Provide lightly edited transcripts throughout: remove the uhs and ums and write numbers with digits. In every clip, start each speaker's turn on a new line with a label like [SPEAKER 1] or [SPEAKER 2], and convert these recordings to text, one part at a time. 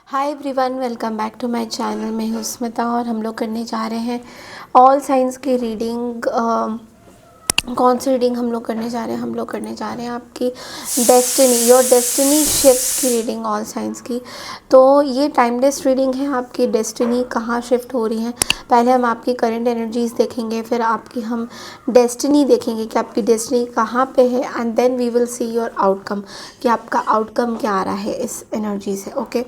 [SPEAKER 1] Hi everyone, welcome back to my channel. मैं हूँ स्मिता और हम लोग करने जा रहे हैं ऑल साइंस की रीडिंग। कौन सी रीडिंग हम लोग करने जा रहे हैं? हम लोग करने जा रहे हैं आपकी डेस्टिनी, योर डेस्टिनी शिफ्ट्स की रीडिंग, ऑल साइंस की। तो ये टाइमलेस रीडिंग है। आपकी डेस्टिनी कहाँ शिफ्ट हो रही है, पहले हम आपकी करंट एनर्जीज देखेंगे, फिर आपकी हम डेस्टिनी देखेंगे कि आपकी डेस्टिनी कहाँ पे है, and then we will see your outcome कि आपका आउटकम क्या आ रहा है इस एनर्जी से। ओके,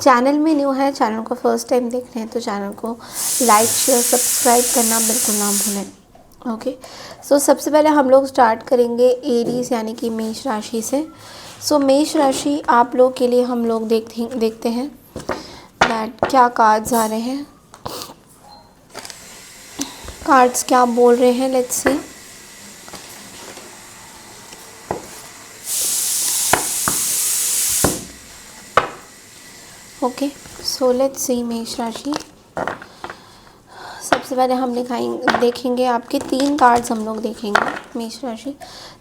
[SPEAKER 1] चैनल में न्यू है, चैनल को फर्स्ट टाइम देख रहे हैं तो चैनल को लाइक शेयर सब्सक्राइब करना बिल्कुल ना भूलें। ओके, सो सबसे पहले हम लोग स्टार्ट करेंगे एरीज यानी कि मेष राशि से। सो मेष राशि आप लोग के लिए हम लोग देखते हैं दैट क्या कार्ड्स आ रहे हैं, कार्ड्स क्या बोल रहे हैं। Let's see. Okay, so let's सी मेष राशि। सबसे पहले हम देखेंगे आपके 3 कार्ड्स हम लोग देखेंगे मेष राशि।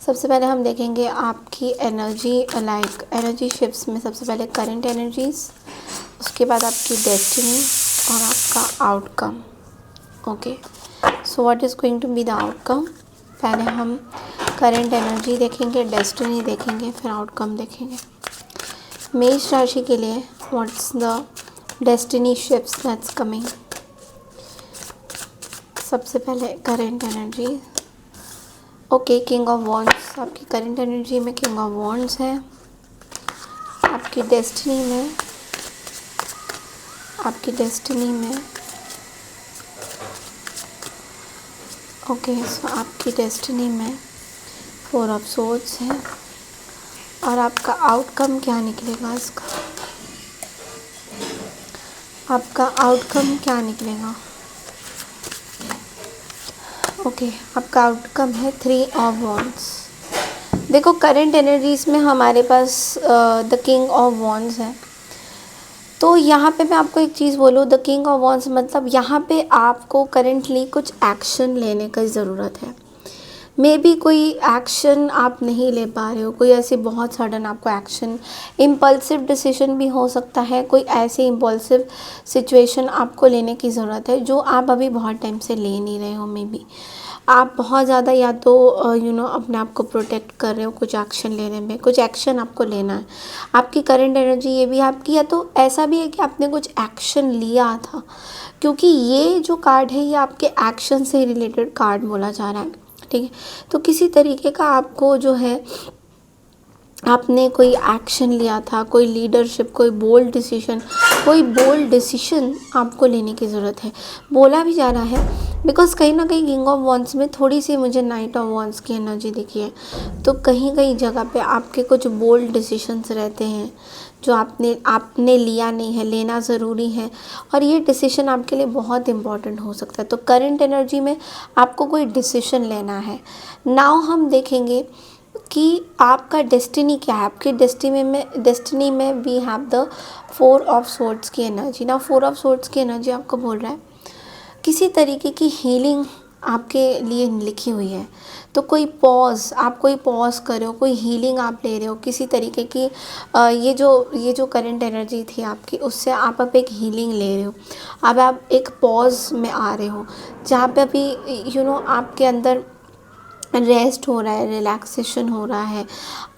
[SPEAKER 1] सबसे पहले हम देखेंगे आपकी एनर्जी, लाइक एनर्जी शिफ्ट्स में सबसे पहले करंट एनर्जीज, उसके बाद आपकी डेस्टिनी और आपका outcome. Okay, so what is going to be the outcome. पहले हम करंट एनर्जी देखेंगे, डेस्टिनी देखेंगे, फिर आउटकम देखेंगे। मेष राशि के लिए what's the destiny shifts that's coming. सबसे पहले current energy. Okay, king of wands आपकी करंट एनर्जी में किंग ऑफ वॉन्ड्स है। आपकी डेस्टिनी में ओके, सो आपकी डेस्टिनी में 4 ऑफ सोर्ड्स है। और आपका आउटकम क्या निकलेगा इसका? आपका आउटकम क्या निकलेगा? ओके, आपका आउटकम है 3 ऑफ वॉन्ड्स। देखो, करंट एनर्जीज में हमारे पास द किंग ऑफ वॉन्ड्स है। तो यहाँ पे मैं आपको एक चीज़ बोलूँ, द किंग ऑफ वॉन्ड्स मतलब यहाँ पे आपको करेंटली कुछ एक्शन लेने की ज़रूरत है। मे बी कोई एक्शन आप नहीं ले पा रहे हो, कोई ऐसे बहुत सडन आपको एक्शन, इम्पल्सिव डिसीजन भी हो सकता है। कोई ऐसी इम्पल्सिव सिचुएशन आपको लेने की ज़रूरत है जो आप अभी बहुत टाइम से ले नहीं रहे हो। मे बी आप बहुत ज़्यादा या तो अपने आप को प्रोटेक्ट कर रहे हो कुछ एक्शन लेने में, कुछ एक्शन आपको लेना है। आपकी करंट एनर्जी ये भी आपकी, या तो ऐसा भी है कि आपने कुछ एक्शन लिया था, क्योंकि ये जो कार्ड है ये आपके एक्शन से रिलेटेड कार्ड बोला जा रहा है। ठीक है, तो किसी तरीके का आपको जो है, आपने कोई एक्शन लिया था, कोई लीडरशिप, कोई बोल्ड डिसीजन आपको लेने की ज़रूरत है। बोला भी जा रहा है बिकॉज कहीं ना कहीं किंग ऑफ वॉन्ड्स में थोड़ी सी मुझे नाइट ऑफ वॉन्ड्स की एनर्जी दिखी है। तो कहीं कहीं जगह पे आपके कुछ बोल्ड डिसीजंस रहते हैं जो आपने लिया नहीं है, लेना ज़रूरी है, और ये डिसीजन आपके लिए बहुत इंपॉर्टेंट हो सकता है। तो करंट एनर्जी में आपको कोई डिसीजन लेना है। नाउ हम देखेंगे कि आपका डेस्टिनी क्या है। आपकी डेस्टिनी में we have the 4 of swords की एनर्जी। ना 4 ऑफ सोर्ड्स की एनर्जी आपको बोल रहा है किसी तरीके की हीलिंग आपके लिए लिखी हुई है। तो कोई पॉज कर रहे हो, कोई हीलिंग आप ले रहे हो किसी तरीके की। ये जो करंट एनर्जी थी आपकी, उससे आप अब एक हीलिंग ले रहे हो। अब आप एक पॉज में आ रहे हो जहाँ पे अभी आपके अंदर रेस्ट हो रहा है, रिलैक्सेशन हो रहा है।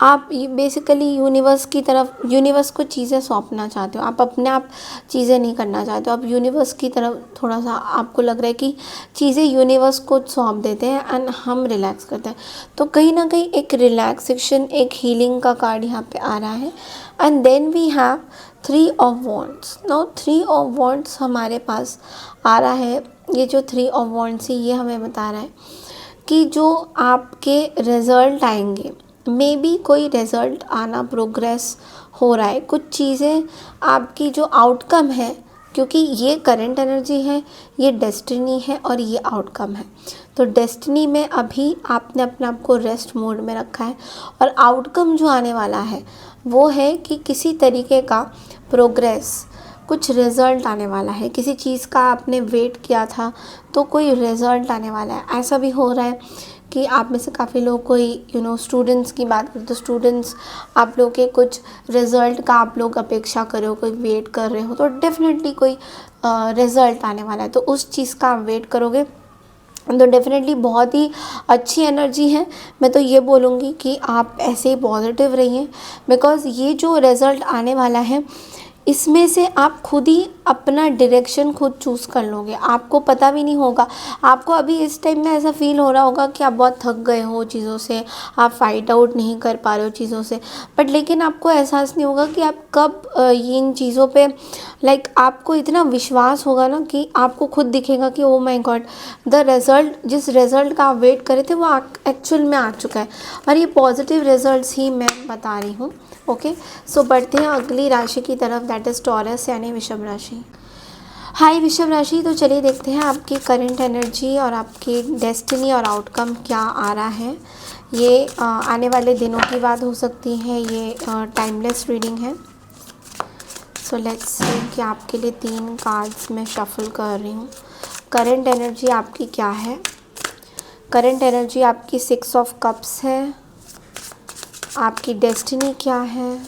[SPEAKER 1] आप बेसिकली यूनिवर्स को चीज़ें सौंपना चाहते हो। आप अपने आप चीज़ें नहीं करना चाहते हो, आप यूनिवर्स की तरफ थोड़ा सा आपको लग रहा है कि चीज़ें यूनिवर्स को सौंप देते हैं एंड हम रिलैक्स करते हैं। तो कहीं ना कहीं एक रिलैक्सेशन, एक हीलिंग का कार्ड यहाँ पे आ रहा है। And then we have 3 of wands. Now 3 of wands हमारे पास आ रहा है। ये जो 3 ऑफ वॉन्ड्स है ये हमें बता रहा है कि जो आपके रिज़ल्ट आएंगे, मे बी कोई रिज़ल्ट आना, प्रोग्रेस हो रहा है, कुछ चीज़ें आपकी जो आउटकम है, क्योंकि ये करंट एनर्जी है, ये डेस्टिनी है और ये आउटकम है। तो डेस्टिनी में अभी आपने अपने आप को रेस्ट मोड में रखा है, और आउटकम जो आने वाला है वो है कि किसी तरीके का प्रोग्रेस, कुछ रिज़ल्ट आने वाला है। किसी चीज़ का आपने वेट किया था तो कोई रिज़ल्ट आने वाला है। ऐसा भी हो रहा है कि आप में से काफ़ी लोग कोई स्टूडेंट्स की बात करें तो स्टूडेंट्स, आप लोग के कुछ रिज़ल्ट का आप लोग अपेक्षा कर रहे हो, कोई वेट कर रहे हो, तो डेफिनेटली कोई रिज़ल्ट आने वाला है, तो उस चीज़ का आप वेट करोगे, तो डेफ़िनेटली बहुत ही अच्छी एनर्जी है। मैं तो ये बोलूँगी कि आप ऐसे ही पॉजिटिव रहिए, बिकॉज़ ये जो रिज़ल्ट आने वाला है इसमें से आप खुद ही अपना डायरेक्शन खुद चूज़ कर लोगे, आपको पता भी नहीं होगा। आपको अभी इस टाइम में ऐसा फ़ील हो रहा होगा कि आप बहुत थक गए हो चीज़ों से, आप फाइट आउट नहीं कर पा रहे हो चीज़ों से, बट लेकिन आपको एहसास नहीं होगा कि आप कब इन चीज़ों पे आपको इतना विश्वास होगा ना कि आपको खुद दिखेगा कि oh my God, the result, जिस रिज़ल्ट का आप वेट कर रहे थे वो एक्चुअल में आ चुका है, और ये पॉजिटिव रिज़ल्ट्स ही मैं बता रही हूँ। ओके, सो बढ़ते हैं अगली राशि की तरफ, दैट इज़ टॉरस यानी वृषभ राशि। हाय वृषभ राशि, तो चलिए देखते हैं आपकी करंट एनर्जी और आपकी डेस्टिनी और आउटकम क्या आ रहा है। ये आने वाले दिनों की बात हो सकती है, ये टाइमलेस रीडिंग है। सो लेट्स सी कि आपके लिए 3 कार्ड्स मैं शफल कर रही हूँ। करंट एनर्जी आपकी क्या है? करंट एनर्जी आपकी 6 ऑफ कप्स है। आपकी डेस्टिनी क्या है?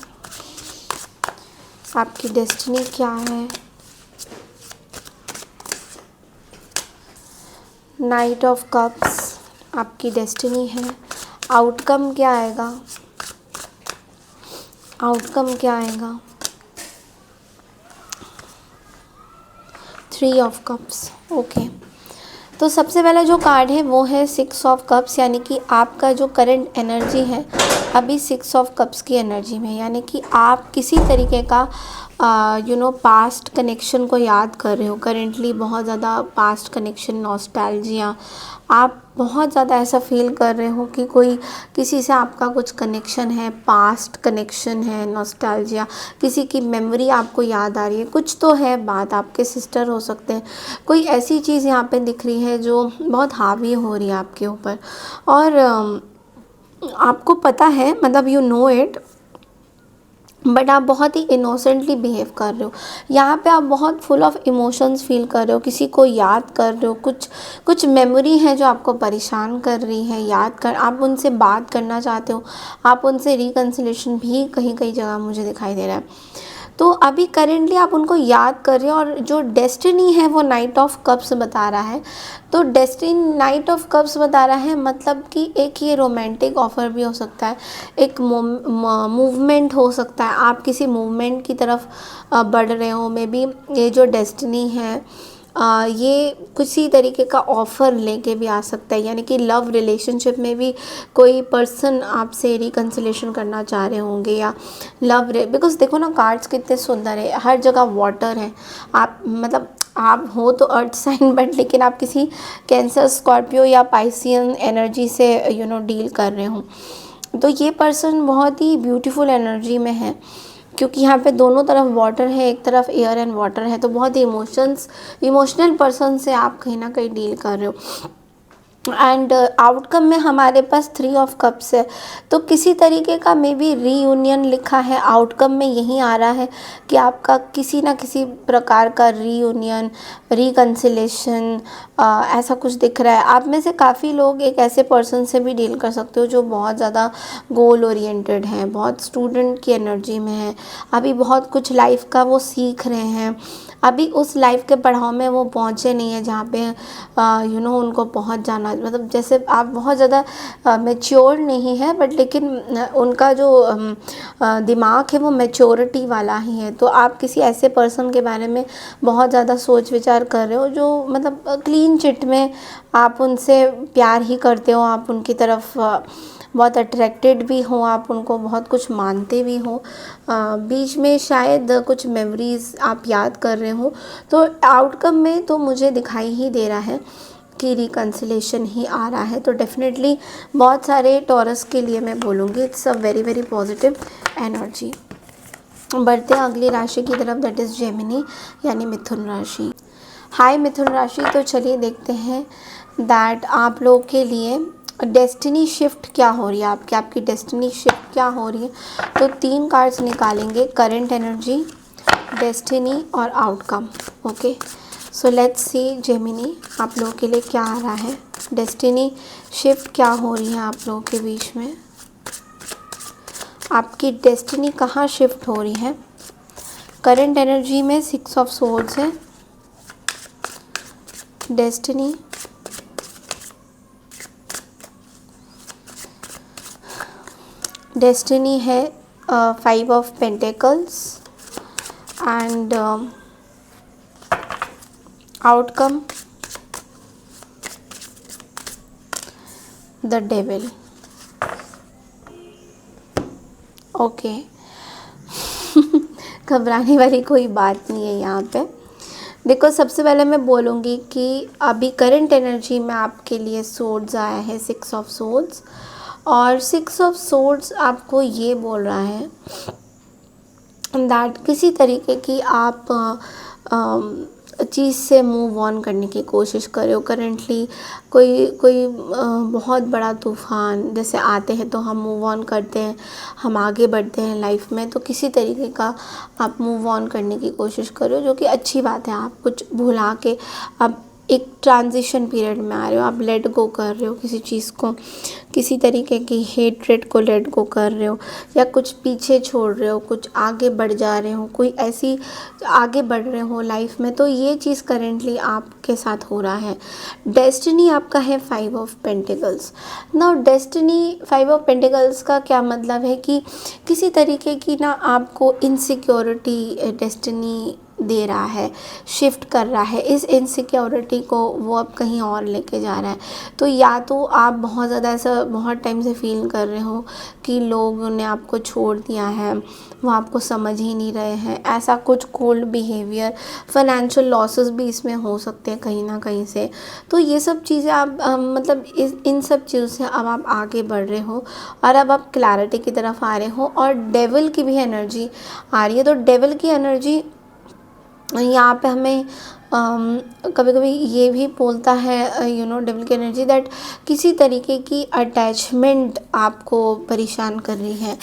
[SPEAKER 1] आपकी डेस्टिनी क्या है? नाइट ऑफ कप्स आपकी डेस्टिनी है। आउटकम क्या आएगा? आउटकम क्या आएगा? 3 ऑफ कप्स। ओके, तो सबसे पहला जो कार्ड है वो है 6 ऑफ कप्स, यानी कि आपका जो करंट एनर्जी है अभी 6 ऑफ कप्स की एनर्जी में, यानी कि आप किसी तरीके का पास्ट कनेक्शन को याद कर रहे हो करेंटली, बहुत ज़्यादा पास्ट कनेक्शन, नॉस्टैल्जिया, आप बहुत ज़्यादा ऐसा फील कर रहे हो कि कोई किसी से आपका कुछ कनेक्शन है, पास्ट कनेक्शन है, नॉस्टैल्जिया, किसी की मेमोरी आपको याद आ रही है, कुछ तो है बात, आपके सिस्टर हो सकते हैं, कोई ऐसी चीज़ यहाँ पे दिख रही है जो बहुत हावी हो रही है आपके ऊपर, और आपको पता है, मतलब यू नो इट, बट आप बहुत ही इनोसेंटली बिहेव कर रहे हो। यहाँ पे आप बहुत फुल ऑफ इमोशंस फील कर रहे हो, किसी को याद कर रहे हो, कुछ मेमोरी है जो आपको परेशान कर रही है, आप उनसे बात करना चाहते हो, आप उनसे रिकन्सिलेशन भी कहीं कहीं जगह मुझे दिखाई दे रहा है। तो अभी करेंटली आप उनको याद कर रहे हो, और जो डेस्टिनी है वो नाइट ऑफ कप्स बता रहा है। तो डेस्टिनी नाइट ऑफ कप्स बता रहा है, मतलब कि एक ये रोमांटिक ऑफ़र भी हो सकता है, एक मूवमेंट हो सकता है, आप किसी मूवमेंट की तरफ बढ़ रहे हो। मे बी ये जो डेस्टिनी है ये किसी तरीके का ऑफ़र लेके भी आ सकता है, यानी कि लव रिलेशनशिप में भी कोई पर्सन आपसे रिकन्सिलेशन करना चाह रहे होंगे, या बिकॉज़ देखो ना कार्ड्स कितने सुंदर है, हर जगह वाटर है, आप मतलब आप हो तो अर्थ साइन, बट लेकिन आप किसी कैंसर, स्कॉर्पियो या पाइसियन एनर्जी से डील कर रहे हो। तो ये पर्सन बहुत ही ब्यूटीफुल एनर्जी में है, क्योंकि यहाँ पे दोनों तरफ वाटर है, एक तरफ एयर एंड वाटर है, तो बहुत ही इमोशनल पर्सन से आप कहीं ना कहीं डील कर रहे हो। एंड आउटकम में हमारे पास 3 ऑफ कप्स है, तो किसी तरीके का मे बी रीयूनियन लिखा है, आउटकम में यही आ रहा है कि आपका किसी ना किसी प्रकार का रीयूनियन, रिकन्सिलेशन, ऐसा कुछ दिख रहा है। आप में से काफ़ी लोग एक ऐसे पर्सन से भी डील कर सकते हो जो बहुत ज़्यादा गोल ओरिएंटेड है, बहुत स्टूडेंट की एनर्जी में है, अभी बहुत कुछ लाइफ का वो सीख रहे हैं, अभी उस लाइफ के पड़ाव में वो पहुँचे नहीं है जहाँ पे उनको पहुँच जाना, मतलब जैसे आप बहुत ज़्यादा मैच्योर नहीं है, बट लेकिन उनका जो दिमाग है वो मैच्योरिटी वाला ही है। तो आप किसी ऐसे पर्सन के बारे में बहुत ज़्यादा सोच विचार कर रहे हो जो मतलब क्लीन चिट में आप उनसे प्यार ही करते हो, आप उनकी तरफ बहुत अट्रैक्टेड भी हो, आप उनको बहुत कुछ मानते भी हो, बीच में शायद कुछ मेमोरीज़ आप याद कर रहे हो। तो आउटकम में तो मुझे दिखाई ही दे रहा है कि रिकन्सिलेशन ही आ रहा है। तो डेफिनेटली बहुत सारे टॉरस के लिए मैं बोलूँगी it's a very very positive energy. बढ़ते हैं अगली राशि की तरफ, दैट इज़ जेमिनी यानी मिथुन राशि। हाय मिथुन राशि, तो चलिए देखते हैं दैट आप लोग के लिए डेस्टिनी शिफ्ट क्या हो रही है, आपकी डेस्टिनी शिफ्ट क्या हो रही है। तो 3 कार्ड्स निकालेंगे, करंट एनर्जी, डेस्टिनी और outcome. Okay, so let's C Gemini, आप लोगों के लिए क्या आ रहा है। डेस्टिनी शिफ्ट क्या हो रही है आप लोगों के बीच में, आपकी डेस्टिनी कहाँ शिफ्ट हो रही है। करंट एनर्जी में 6 ऑफ सोर्ड्स है, डेस्टिनी है 5 of pentacles and outcome the devil. Okay घबराने वाली कोई बात नहीं है यहाँ पे। देखो, सबसे पहले मैं बोलूँगी कि अभी करंट एनर्जी में आपके लिए सोर्ड्स आया है 6 ऑफ सोर्ड्स, और 6 ऑफ सोर्ड्स आपको ये बोल रहा है दैट किसी तरीके की आप चीज़ से मूव ऑन करने की कोशिश कर रहे हो। करेंटली कोई बहुत बड़ा तूफ़ान जैसे आते हैं तो हम मूव ऑन करते हैं, हम आगे बढ़ते हैं लाइफ में, तो किसी तरीके का आप मूव ऑन करने की कोशिश कर रहे हो, जो कि अच्छी बात है। आप कुछ भुला के अब एक ट्रांजिशन पीरियड में आ रहे हो, आप लेट गो कर रहे हो किसी चीज़ को, किसी तरीके की हेट्रेड को लेट गो कर रहे हो, या कुछ पीछे छोड़ रहे हो, कुछ आगे बढ़ जा रहे हो, कोई ऐसी आगे बढ़ रहे हो लाइफ में। तो ये चीज़ करेंटली आपके साथ हो रहा है। डेस्टिनी आपका है 5 of pentacles. Now destiny 5 of pentacles का क्या मतलब है कि किसी तरीके की ना आपको इनसिक्योरिटी डेस्टिनी दे रहा है, शिफ्ट कर रहा है। इस इनसिक्योरिटी को वो अब कहीं और लेके जा रहा है। तो या तो आप बहुत ज़्यादा ऐसा बहुत टाइम से फील कर रहे हो कि लोगों ने आपको छोड़ दिया है, वो आपको समझ ही नहीं रहे हैं, ऐसा कुछ कोल्ड बिहेवियर, फाइनेंशियल लॉसेस भी इसमें हो सकते हैं कहीं ना कहीं से। तो ये सब चीज़ें आप मतलब इन सब चीज़ों से अब आप आगे बढ़ रहे हो और अब आप क्लैरिटी की तरफ आ रहे हो। और डेविल की भी एनर्जी आ रही है। तो डेविल की एनर्जी यहाँ पे हमें कभी कभी ये भी बोलता है डेविल की एनर्जी दैट किसी तरीके की अटैचमेंट आपको परेशान कर रही है,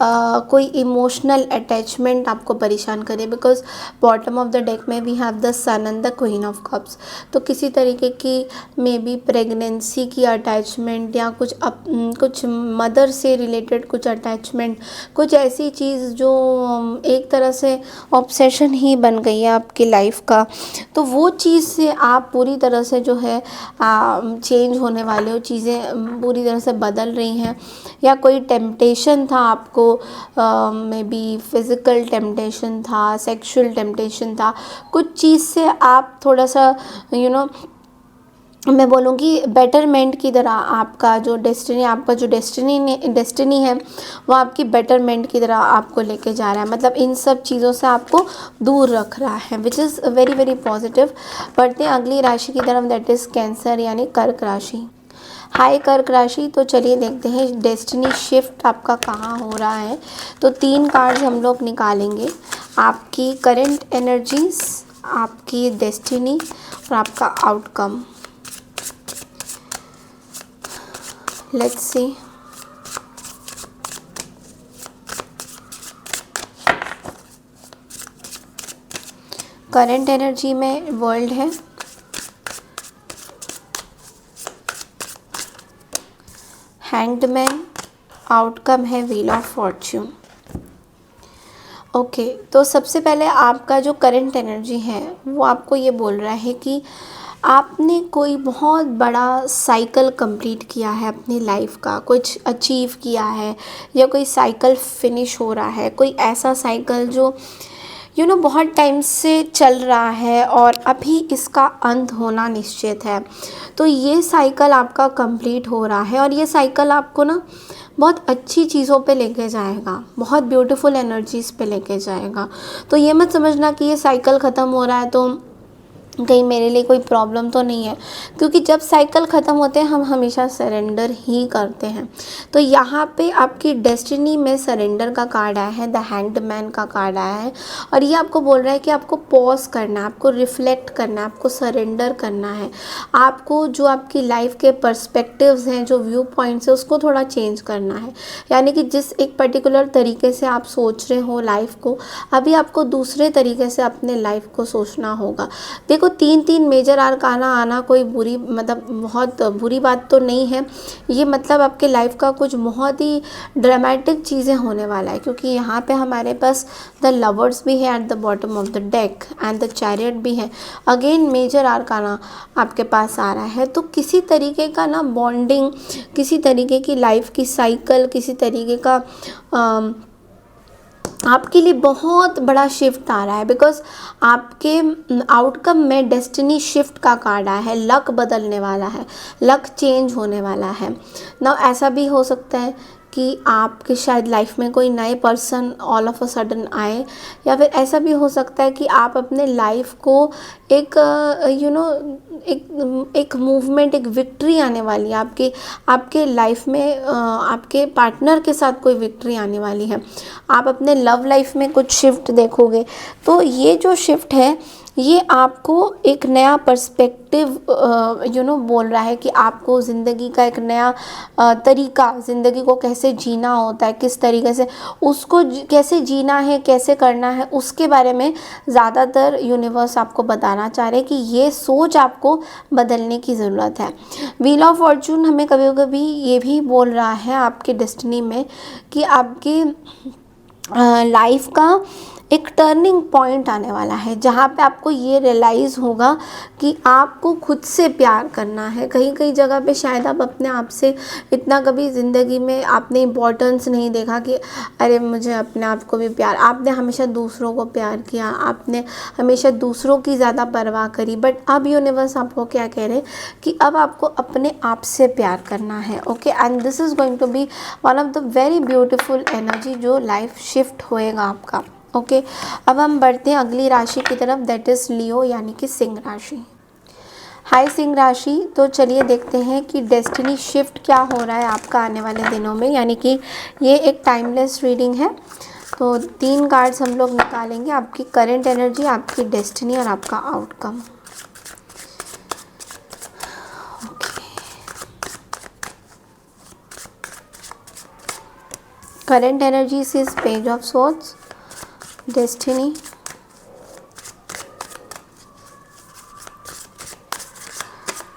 [SPEAKER 1] कोई इमोशनल अटैचमेंट आपको परेशान कर रही है। Because bottom of the deck में we have the sun and the queen of cups. तो किसी तरीके की मे बी प्रेगनेंसी की अटैचमेंट या कुछ मदर से रिलेटेड कुछ अटैचमेंट, कुछ ऐसी चीज़ जो एक तरह से ऑब्सेशन ही बन गई है आपकी लाइफ का। तो वो चीज़ से आप पूरी तरह से जो है चेंज होने वाले हो, चीज़ें पूरी तरह से बदल रही हैं। या कोई टेम्पटेशन था आपको, मे बी फिज़िकल टेम्पटेशन था, सेक्सुअल टेम्पटेशन था, कुछ चीज़ से आप थोड़ा सा मैं बोलूँगी बेटरमेंट की तरह आपका जो डेस्टिनी है वो आपकी बेटरमेंट की तरह आपको लेके जा रहा है। मतलब इन सब चीज़ों से आपको दूर रख रहा है, which is very very positive. बढ़ते हैं अगली राशि की तरफ, दैट इज़ कैंसर यानी कर्क राशि। हाय कर्क राशि, तो चलिए देखते हैं डेस्टिनी शिफ्ट आपका कहाँ हो रहा है। तो 3 कार्ड्स हम लोग निकालेंगे, आपकी करंट एनर्जीज, आपकी डेस्टिनी और आपका outcome. Let's see. Current energy में वर्ल्ड है, हैंग्ड मैन, आउटकम है व्हील ऑफ फॉर्च्यून। ओके, तो सबसे पहले आपका जो करंट एनर्जी है वो आपको ये बोल रहा है कि आपने कोई बहुत बड़ा साइकिल कंप्लीट किया है अपनी लाइफ का, कुछ अचीव किया है, या कोई साइकिल फिनिश हो रहा है, कोई ऐसा साइकिल जो बहुत टाइम से चल रहा है और अभी इसका अंत होना निश्चित है। तो ये साइकिल आपका कंप्लीट हो रहा है और ये साइकिल आपको ना बहुत अच्छी चीज़ों पे लेके जाएगा, बहुत ब्यूटीफुल एनर्जीज़ पे लेके जाएगा। तो ये मत समझना कि ये साइकिल ख़त्म हो रहा है तो कहीं मेरे लिए कोई प्रॉब्लम तो नहीं है, क्योंकि जब साइकिल ख़त्म होते हैं हम हमेशा सरेंडर ही करते हैं। तो यहाँ पे आपकी डेस्टिनी में सरेंडर का कार्ड आया है, द हैंग्ड मैन का कार्ड आया है, और ये आपको बोल रहा है कि आपको पॉज करना है, आपको रिफ्लेक्ट करना है, आपको सरेंडर करना है, आपको जो आपकी लाइफ के पर्सपेक्टिव्स हैं, जो व्यू पॉइंट्स है, उसको थोड़ा चेंज करना है। यानी कि जिस एक पर्टिकुलर तरीके से आप सोच रहे हो लाइफ को, अभी आपको दूसरे तरीके से अपने लाइफ को सोचना होगा। देखो, तीन तीन मेजर आर्काना आना कोई बुरी मतलब बहुत बुरी बात तो नहीं है। ये मतलब आपके लाइफ का कुछ बहुत ही ड्रामेटिक चीज़ें होने वाला है, क्योंकि यहाँ पे हमारे पास द लवर्स भी है at the bottom of the deck and the chariot भी है। अगेन मेजर आर्काना आपके पास आ रहा है। तो किसी तरीके का ना बॉन्डिंग, किसी तरीके की लाइफ की साइकिल, किसी तरीके का आपके लिए बहुत बड़ा शिफ्ट आ रहा है, बिकॉज आपके आउटकम में डेस्टिनी शिफ्ट का कार्ड आया है। लक बदलने वाला है, लक चेंज होने वाला है ना। ऐसा भी हो सकता है कि आपके शायद लाइफ में कोई नए person all of a sudden आए, या फिर ऐसा भी हो सकता है कि आप अपने लाइफ को एक एक मूवमेंट, एक विक्ट्री आने वाली है आपके लाइफ में। आपके पार्टनर के साथ कोई विक्ट्री आने वाली है। आप अपने लव लाइफ में कुछ शिफ्ट देखोगे। तो ये जो शिफ्ट है ये आपको एक नया पर्सपेक्टिव बोल रहा है कि आपको ज़िंदगी का एक नया तरीका, ज़िंदगी को कैसे जीना होता है, किस तरीके से उसको कैसे जीना है, कैसे करना है, उसके बारे में ज़्यादातर यूनिवर्स आपको बताना चाह रहे हैं कि ये सोच आपको बदलने की ज़रूरत है। व्हील ऑफ फॉर्चून हमें कभी कभी ये भी बोल रहा है आपके डेस्टिनी में कि आपकी लाइफ का एक टर्निंग पॉइंट आने वाला है, जहाँ पे आपको ये रियलाइज़ होगा कि आपको खुद से प्यार करना है। कहीं कहीं जगह पे शायद आप अपने आप से इतना कभी ज़िंदगी में आपने इम्पोर्टेंस नहीं देखा कि अरे मुझे अपने आप को भी प्यार, आपने हमेशा दूसरों को प्यार किया, आपने हमेशा दूसरों की ज़्यादा परवाह करी। बट अब यूनिवर्स आपको क्या कह रहे हैं कि अब आपको अपने आप से प्यार करना है। Okay, and this is going to be one of the very beautiful energy जो लाइफ शिफ्ट होएगा आपका। ओके, अब हम बढ़ते हैं अगली राशि की तरफ, दैट इज़ लियो यानी कि सिंह राशि। हाय सिंह राशि, तो चलिए देखते हैं कि डेस्टिनी शिफ्ट क्या हो रहा है आपका आने वाले दिनों में। यानी कि ये एक टाइमलेस रीडिंग है। तो 3 कार्ड्स हम लोग निकालेंगे, आपकी करंट एनर्जी, आपकी डेस्टिनी और आपका outcome. Current energy is page of swords, destiny,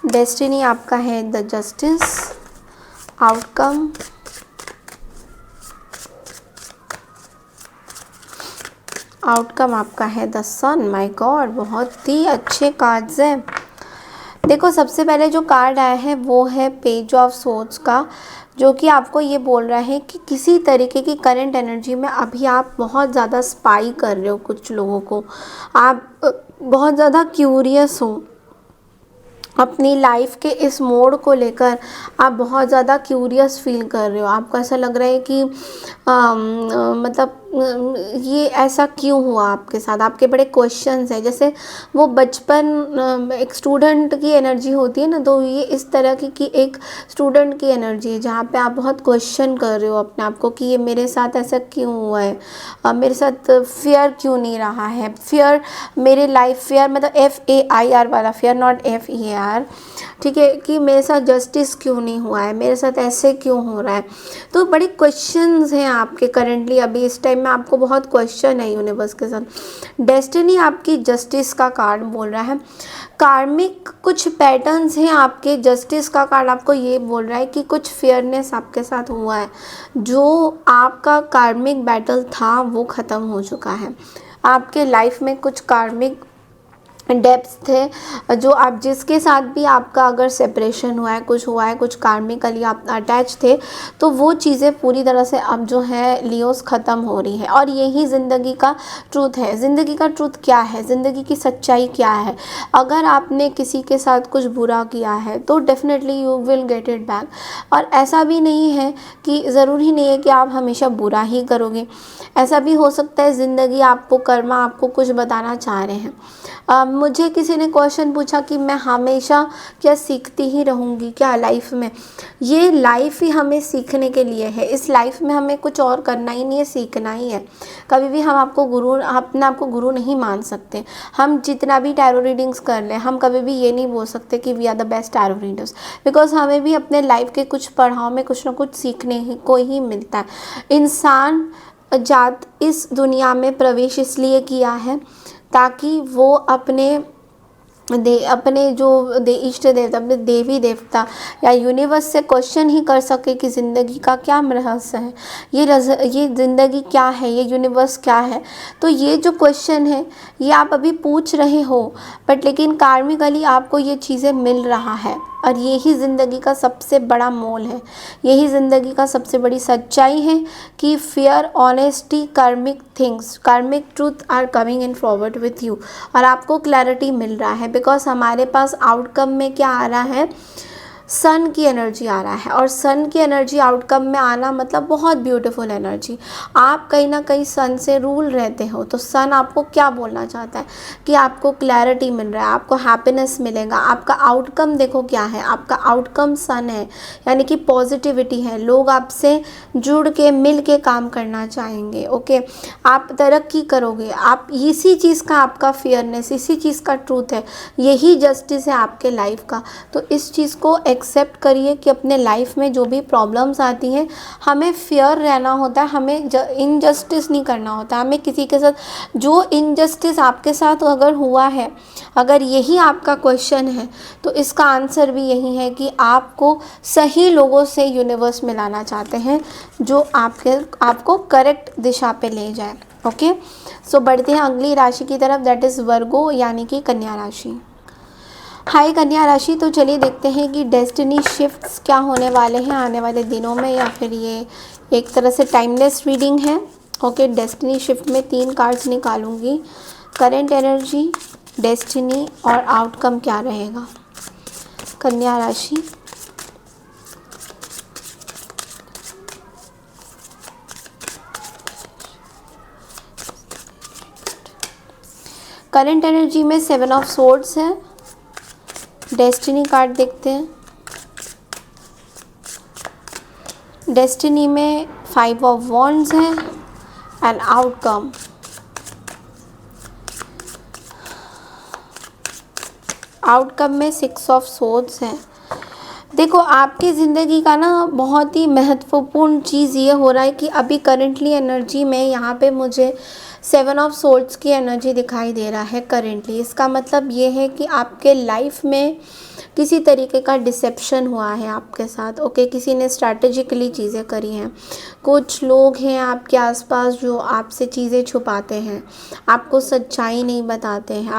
[SPEAKER 1] destiny आपका है द जस्टिस, आउटकम आपका है द सन। माय गॉड, बहुत ही अच्छे कार्ड्स हैं। देखो, सबसे पहले जो कार्ड आया है वो है पेज ऑफ सोर्ड्स का, जो कि आपको ये बोल रहा है कि किसी तरीके की करंट एनर्जी में अभी आप बहुत ज़्यादा स्पाई कर रहे हो कुछ लोगों को। आप बहुत ज़्यादा क्यूरियस हो अपनी लाइफ के इस मोड़ को लेकर, आप बहुत ज़्यादा क्यूरियस फील कर रहे हो। आपको ऐसा लग रहा है कि मतलब ये ऐसा क्यों हुआ आपके साथ, आपके बड़े क्वेश्चंस हैं। जैसे वो बचपन एक स्टूडेंट की एनर्जी होती है ना, तो ये इस तरह की एक स्टूडेंट की एनर्जी है, जहाँ पे आप बहुत क्वेश्चन कर रहे हो अपने आप को कि ये मेरे साथ ऐसा क्यों हुआ है, मेरे साथ फेयर क्यों नहीं रहा है। फेयर, मेरे लाइफ फेयर मतलब FAIR वाला फेयर, नॉट FEAR, ठीक है, कि मेरे साथ जस्टिस क्यों नहीं हुआ है, मेरे साथ ऐसे क्यों हो रहा है। तो बड़े क्वेश्चंस हैं आपके करंटली, अभी इस टाइम में आपको बहुत क्वेश्चन है यूनिवर्स के साथ। डेस्टिनी आपकी जस्टिस का कार्ड बोल रहा है। कार्मिक कुछ पैटर्न्स हैं आपके। जस्टिस का कार्ड आपको ये बोल रहा है कि कुछ फेयरनेस आपके साथ हुआ है, जो आपका कार्मिक बैटल था वो ख़त्म हो चुका है। आपके लाइफ में कुछ कार्मिक डेप्थ्स थे, जो आप जिसके साथ भी आपका अगर सेपरेशन हुआ है, कुछ कार्मिकली आप अटैच थे, तो वो चीज़ें पूरी तरह से अब जो है लियोस ख़त्म हो रही है। और यही ज़िंदगी का ट्रूथ है। ज़िंदगी का ट्रूथ क्या है, ज़िंदगी की सच्चाई क्या है? अगर आपने किसी के साथ कुछ बुरा किया है तो definitely you will get it back. और ऐसा भी नहीं है कि ज़रूरी नहीं है कि आप हमेशा बुरा ही करोगे। ऐसा भी हो सकता है ज़िंदगी आपको, कर्मा आपको कुछ बताना चाह रहे हैं। मुझे किसी ने क्वेश्चन पूछा कि मैं हमेशा क्या सीखती ही रहूँगी क्या लाइफ में? ये लाइफ ही हमें सीखने के लिए है। इस लाइफ में हमें कुछ और करना ही नहीं है, सीखना ही है। कभी भी हम अपने आप को गुरु नहीं मान सकते। हम जितना भी टैरो रीडिंग्स कर लें, हम कभी भी ये नहीं बोल सकते कि we are the best tarot readers, because हमें भी अपने लाइफ के कुछ पड़ाव में कुछ ना कुछ सीखने को ही मिलता है। इंसान जात इस दुनिया में प्रवेश इसलिए किया है ताकि वो अपने अपने जो इष्ट देवता, अपने देवी देवता या यूनिवर्स से क्वेश्चन ही कर सके कि ज़िंदगी का क्या रहस्य है, ये ज़िंदगी क्या है, ये यूनिवर्स क्या है। तो ये जो क्वेश्चन है ये आप अभी पूछ रहे हो, बट लेकिन कार्मिकली आपको ये चीज़ें मिल रहा है, और यही ज़िंदगी का सबसे बड़ा मोल है, यही ज़िंदगी का सबसे बड़ी सच्चाई है कि fear, honesty, karmic things, karmic truth are coming in forward with you. और आपको क्लैरिटी मिल रहा है, बिकॉज हमारे पास आउटकम में क्या आ रहा है, सन की एनर्जी आ रहा है। और सन की एनर्जी आउटकम में आना मतलब बहुत ब्यूटीफुल एनर्जी। आप कहीं ना कहीं सन से रूल रहते हो, तो सन आपको क्या बोलना चाहता है कि आपको क्लैरिटी मिल रहा है, आपको हैप्पीनेस मिलेगा। आपका आउटकम देखो क्या है, आपका आउटकम सन है, यानी कि पॉजिटिविटी है। लोग आपसे जुड़ के मिल के काम करना चाहेंगे। ओके, आप तरक्की करोगे। आप इसी चीज़ का आपका फेयरनेस, इसी चीज़ का ट्रूथ है, यही जस्टिस है आपके लाइफ का। तो इस चीज़ को एक्सेप्ट करिए कि अपने लाइफ में जो भी प्रॉब्लम्स आती हैं, हमें फेयर रहना होता है, हमें इनजस्टिस नहीं करना होता। हमें किसी के साथ जो इनजस्टिस आपके साथ अगर हुआ है, अगर यही आपका क्वेश्चन है, तो इसका आंसर भी यही है कि आपको सही लोगों से यूनिवर्स मिलाना चाहते हैं, जो आपको करेक्ट दिशा पे ले जाए। ओके, सो बढ़ते हैं अगली राशि की तरफ, दैट इज़ वर्गो, यानी कि कन्या राशि। हाय कन्या राशि, तो चलिए देखते हैं कि डेस्टिनी शिफ्ट्स क्या होने वाले हैं आने वाले दिनों में, या फिर ये एक तरह से टाइमलेस रीडिंग है। ओके, डेस्टिनी शिफ्ट में 3 कार्ड्स निकालूंगी। करंट एनर्जी, डेस्टिनी और आउटकम क्या रहेगा। कन्या राशि, करंट एनर्जी में 7 ऑफ सोर्ड्स है। डेस्टिनी कार्ड देखते हैं। डेस्टिनी में 5 ऑफ वॉन्ड्स है एंड आउटकम, आउटकम में 6 ऑफ सोर्ड्स है। देखो, आपकी ज़िंदगी का ना बहुत ही महत्वपूर्ण चीज़ ये हो रहा है कि अभी करेंटली एनर्जी में यहाँ पे मुझे 7 ऑफ सोर्ड्स की एनर्जी दिखाई दे रहा है करेंटली। इसका मतलब ये है कि आपके लाइफ में किसी तरीके का डिसेप्शन हुआ है आपके साथ। ओके, किसी ने स्ट्रैटेजिकली चीज़ें करी हैं। कुछ लोग हैं आपके आसपास जो आपसे चीज़ें छुपाते हैं, आपको सच्चाई नहीं बताते हैं,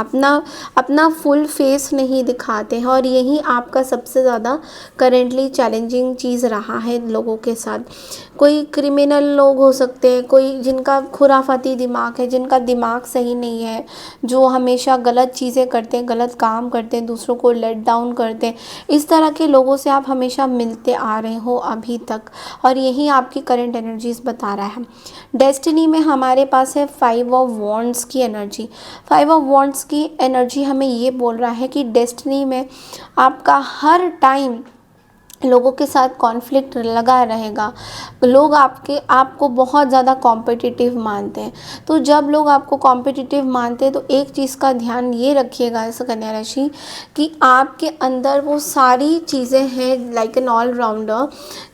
[SPEAKER 1] अपना फुल फेस नहीं दिखाते हैं, और यही आपका सबसे ज़्यादा करेंटली चैलेंजिंग चीज़ रहा है लोगों के साथ। कोई क्रिमिनल लोग हो सकते हैं, कोई जिनका खुराफाती दिमाग है, जिनका दिमाग सही नहीं है, जो हमेशा गलत चीज़ें करते हैं, गलत काम करते हैं, दूसरों को लेट डाउन करते हैं। इस तरह के लोगों से आप हमेशा मिलते आ रहे हो अभी तक, और यही आपकी करंट एनर्जीज बता रहा है। डेस्टिनी में हमारे पास है 5 ऑफ वॉन्ड्स की एनर्जी। 5 ऑफ वॉन्ड्स की एनर्जी हमें ये बोल रहा है कि डेस्टिनी में आपका हर टाइम लोगों के साथ कॉन्फ्लिक्ट लगा रहेगा। लोग आपको बहुत ज़्यादा कॉम्पिटिटिव मानते हैं। तो जब लोग आपको कॉम्पिटिटिव मानते हैं, तो एक चीज़ का ध्यान ये रखिएगा इस कन्या राशि, कि आपके अंदर वो सारी चीज़ें हैं लाइक एन ऑलराउंडर,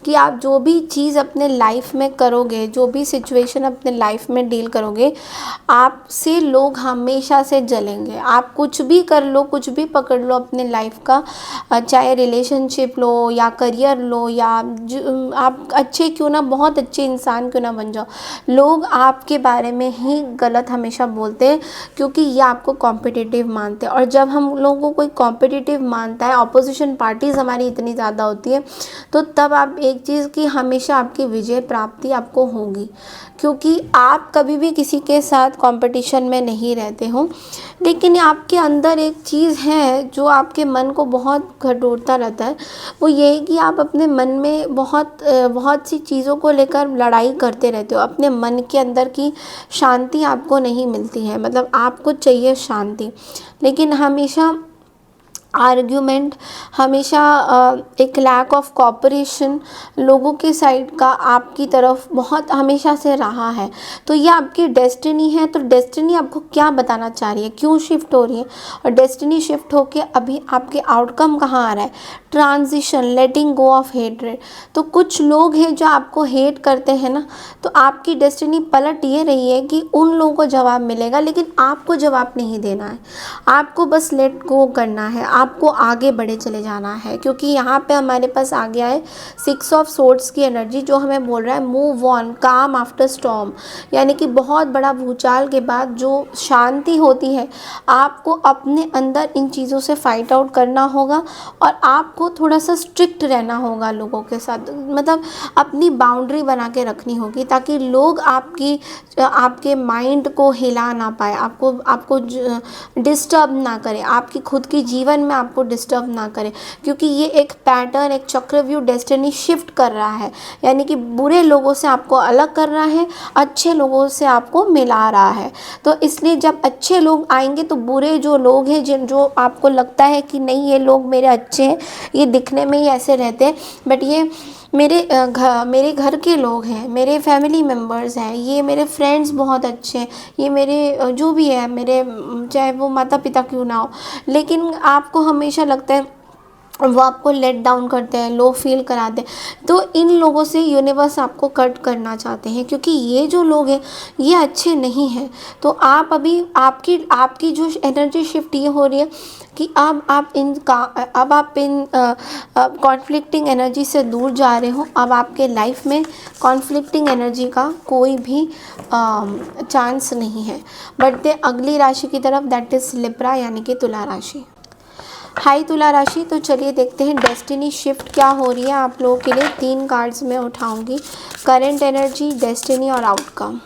[SPEAKER 1] कि आप जो भी चीज़ अपने लाइफ में करोगे, जो भी सिचुएशन अपने लाइफ में डील करोगे, आपसे लोग हमेशा से जलेंगे। आप कुछ भी कर लो, कुछ भी पकड़ लो अपने लाइफ का, चाहे रिलेशनशिप लो या करियर लो, या आप अच्छे क्यों ना, बहुत अच्छे इंसान क्यों ना बन जाओ, लोग आपके बारे में ही गलत हमेशा बोलते हैं, क्योंकि ये आपको कॉम्पिटिटिव मानते हैं। और जब हम लोगों को कोई कॉम्पिटिटिव मानता है, ऑपोजिशन पार्टीज़ हमारी इतनी ज़्यादा होती है, तो तब आप एक चीज़ की हमेशा आपकी विजय प्राप्ति आपको होगी, क्योंकि आप कभी भी किसी के साथ कंपटीशन में नहीं रहते हो। लेकिन आपके अंदर एक चीज़ है जो आपके मन को बहुत घटोरता रहता है, वो ये कि आप अपने मन में बहुत सी चीज़ों को लेकर लड़ाई करते रहते हो। अपने मन के अंदर की शांति आपको नहीं मिलती है, मतलब आपको चाहिए शांति, लेकिन हमेशा आर्ग्यूमेंट, हमेशा एक लैक ऑफ कोऑपरेशन लोगों के साइड का आपकी तरफ बहुत हमेशा से रहा है। तो ये आपकी डेस्टिनी है। तो डेस्टिनी आपको क्या बताना चाह रही है, क्यों शिफ्ट हो रही है, और डेस्टिनी शिफ्ट होके अभी आपके आउटकम कहाँ आ रहा है, transition, letting go of hatred. तो कुछ लोग हैं जो आपको हेट करते हैं ना, तो आपकी डेस्टिनी पलट ये रही है कि उन लोगों को जवाब मिलेगा, लेकिन आपको जवाब नहीं देना है, आपको बस लेट गो करना है, आपको आगे बढ़े चले जाना है। क्योंकि यहाँ पे हमारे पास आ गया है 6 ऑफ सोर्ड्स की एनर्जी, जो हमें बोल रहा है मूव ऑन, काम आफ्टर स्टॉर्म। यानी कि बहुत बड़ा भूचाल के बाद जो शांति होती है, आपको अपने अंदर इन चीज़ों से फाइट आउट करना होगा, और आपको थोड़ा सा स्ट्रिक्ट रहना होगा लोगों के साथ, मतलब अपनी बाउंड्री बना के रखनी होगी, ताकि लोग आपके माइंड को हिला ना पाए, आपको डिस्टर्ब ना करें, आपकी खुद की जीवन में आपको डिस्टर्ब ना करें। क्योंकि ये एक पैटर्न, एक चक्रव्यूह डेस्टिनी शिफ्ट कर रहा है, यानी कि बुरे लोगों से आपको अलग कर रहा है, अच्छे लोगों से आपको मिला रहा है। तो इसलिए जब अच्छे लोग आएंगे तो बुरे जो लोग हैं, जो आपको लगता है कि नहीं ये लोग मेरे अच्छे हैं, ये दिखने में ही ऐसे रहते हैं, बट ये मेरे घर के लोग हैं, मेरे फैमिली मेम्बर्स हैं, ये मेरे फ्रेंड्स बहुत अच्छे हैं, ये मेरे जो भी है, मेरे चाहे वो माता पिता क्यों ना हो, लेकिन आपको हमेशा लगता है वो आपको लेट डाउन करते हैं, लो फील कराते हैं। तो इन लोगों से यूनिवर्स आपको कट करना चाहते हैं, क्योंकि ये जो लोग हैं ये अच्छे नहीं हैं। तो आप अभी आपकी जो एनर्जी शिफ्ट ये हो रही है कि अब आप इन कॉन्फ्लिक्टिंग एनर्जी से दूर जा रहे हो। अब आपके लाइफ में कॉन्फ्लिक्टिंग एनर्जी का कोई भी चांस नहीं है। बढ़ते अगली राशि की तरफ, दैट इज़ लिब्रा, यानी कि तुला राशि। हाई तुला राशि, तो चलिए देखते हैं डेस्टिनी शिफ्ट क्या हो रही है आप लोगों के लिए। 3 कार्ड्स मैं उठाऊंगी, करंट एनर्जी, डेस्टिनी और आउटकम।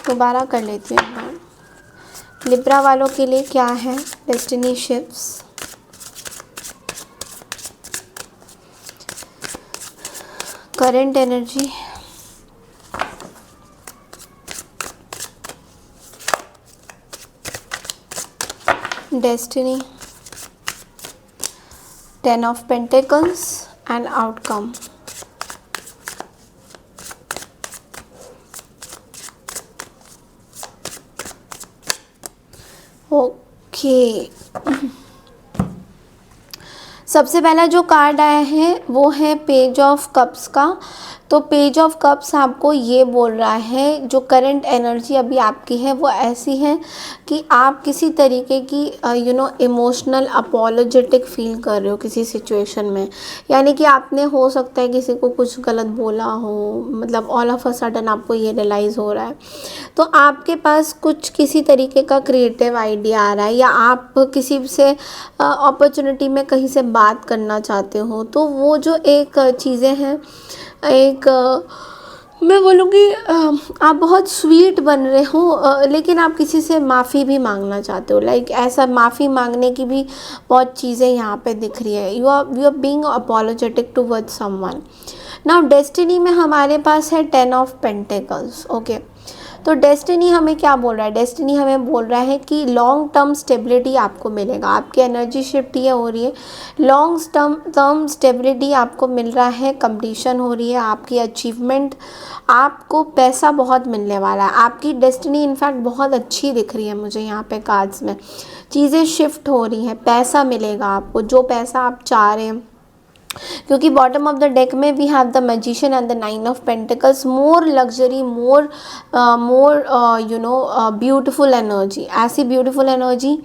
[SPEAKER 1] दोबारा कर लेती हूँ एक बार। लिब्रा वालों के लिए क्या है destiny shifts, current energy, destiny, 10 of Pentacles and outcome। Okay, सबसे पहला जो कार्ड आया है वो है पेज ऑफ कप्स का। तो पेज ऑफ कप्स आपको ये बोल रहा है जो करंट एनर्जी अभी आपकी है वो ऐसी है कि आप किसी तरीके की इमोशनल अपोलोजेटिक फील कर रहे हो किसी सिचुएशन में। यानी कि आपने हो सकता है किसी को कुछ गलत बोला हो, मतलब ऑल ऑफ अ सडन आपको ये रियलाइज़ हो रहा है, तो आपके पास कुछ किसी तरीके का क्रिएटिव आइडिया आ रहा है, या आप किसी से अपॉर्चुनिटी में कहीं से बात करना चाहते हो। तो वो जो एक चीज़ें हैं, एक मैं बोलूँगी आप बहुत स्वीट बन रहे हो, लेकिन आप किसी से माफ़ी भी मांगना चाहते हो। लाइक ऐसा माफ़ी मांगने की भी बहुत चीज़ें यहाँ पे दिख रही है। You are being apologetic towards someone. Now destiny में हमारे पास है 10 ऑफ पेंटिकल्स। ओके, तो डेस्टिनी हमें क्या बोल रहा है, डेस्टिनी हमें बोल रहा है कि लॉन्ग टर्म स्टेबिलिटी आपको मिलेगा। आपकी एनर्जी शिफ्ट ये हो रही है, लॉन्ग टर्म स्टेबिलिटी आपको मिल रहा है, कंप्लीशन हो रही है आपकी अचीवमेंट, आपको पैसा बहुत मिलने वाला है। आपकी डेस्टिनी इनफैक्ट बहुत अच्छी दिख रही है मुझे यहाँ पे कार्ड्स में। चीज़ें शिफ्ट हो रही हैं, पैसा मिलेगा आपको, जो पैसा आप चाह रहे हैं। क्योंकि बॉटम ऑफ द डेक में we have the magician and the 9 of pentacles, more luxury, more beautiful energy. ऐसी ब्यूटीफुल एनर्जी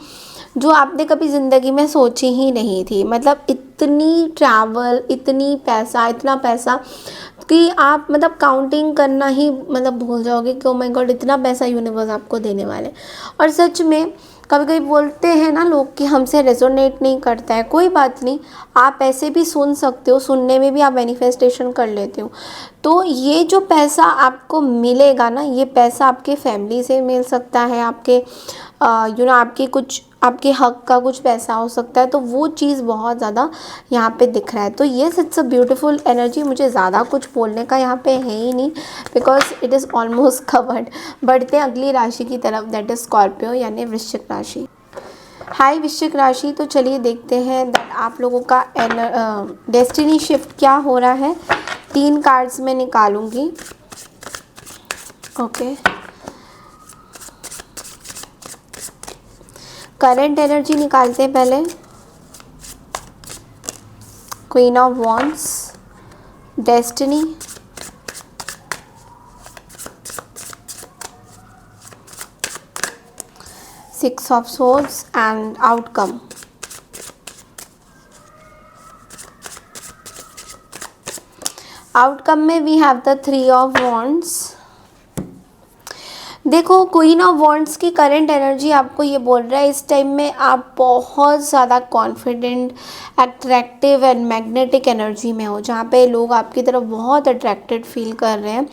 [SPEAKER 1] जो आपने कभी ज़िंदगी में सोची ही नहीं थी। मतलब इतनी ट्रैवल, इतना पैसा कि आप मतलब काउंटिंग करना ही मतलब भूल जाओगे कि ओ माय गॉड इतना पैसा यूनिवर्स आपको देने वाले। और सच में कभी कभी बोलते हैं ना लोग कि हमसे रेजोनेट नहीं करता है, कोई बात नहीं, आप ऐसे भी सुन सकते हो, सुनने में भी आप मैनिफेस्टेशन कर लेते हो। तो ये जो पैसा आपको मिलेगा ना, ये पैसा आपके फैमिली से मिल सकता है, आपके आपके कुछ आपके हक का कुछ पैसा हो सकता है। तो वो चीज़ बहुत ज़्यादा यहाँ पे दिख रहा है। तो ये इट्स अ ब्यूटीफुल एनर्जी। मुझे ज़्यादा कुछ बोलने का यहाँ पे है ही नहीं, because it is almost covered. बढ़ते हैं अगली राशि की तरफ, दैट इज़ स्कॉर्पियो, यानी वृश्चिक राशि। हाय वृश्चिक राशि, तो चलिए देखते हैं दैट आप लोगों का डेस्टिनी शिफ्ट क्या हो रहा है। 3 कार्ड्स मैं निकालूंगी। ओके, करंट एनर्जी निकालते हैं पहले। Queen of wands, destiny, six of swords and outcome. Outcome में we have the 3 of wands. देखो, क्वीन ऑफ वॉन्ड्स की करंट एनर्जी आपको ये बोल रहा है इस टाइम में आप बहुत ज़्यादा confident, attractive and magnetic energy में हो, जहाँ पे लोग आपकी तरफ बहुत अट्रैक्टेड फील कर रहे हैं।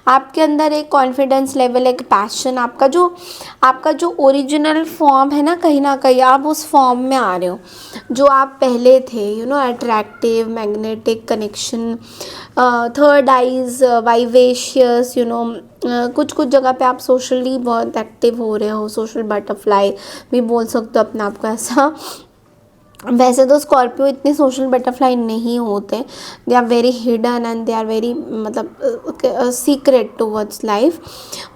[SPEAKER 1] आपके अंदर एक कॉन्फिडेंस लेवल, एक पैशन, आपका जो ओरिजिनल फॉर्म है ना कहीं आप उस फॉर्म में आ रहे हो जो आप पहले थे। Attractive, magnetic connection, third eyes, vivacious, कुछ जगह पे आप सोशली बहुत एक्टिव हो रहे हो, सोशल बटरफ्लाई भी बोल सकते हो अपने आप को ऐसा। वैसे तो स्कॉर्पियो इतने सोशल बटरफ्लाई नहीं होते, they are very hidden and they are very मतलब सीक्रेट टूवर्ड्स लाइफ।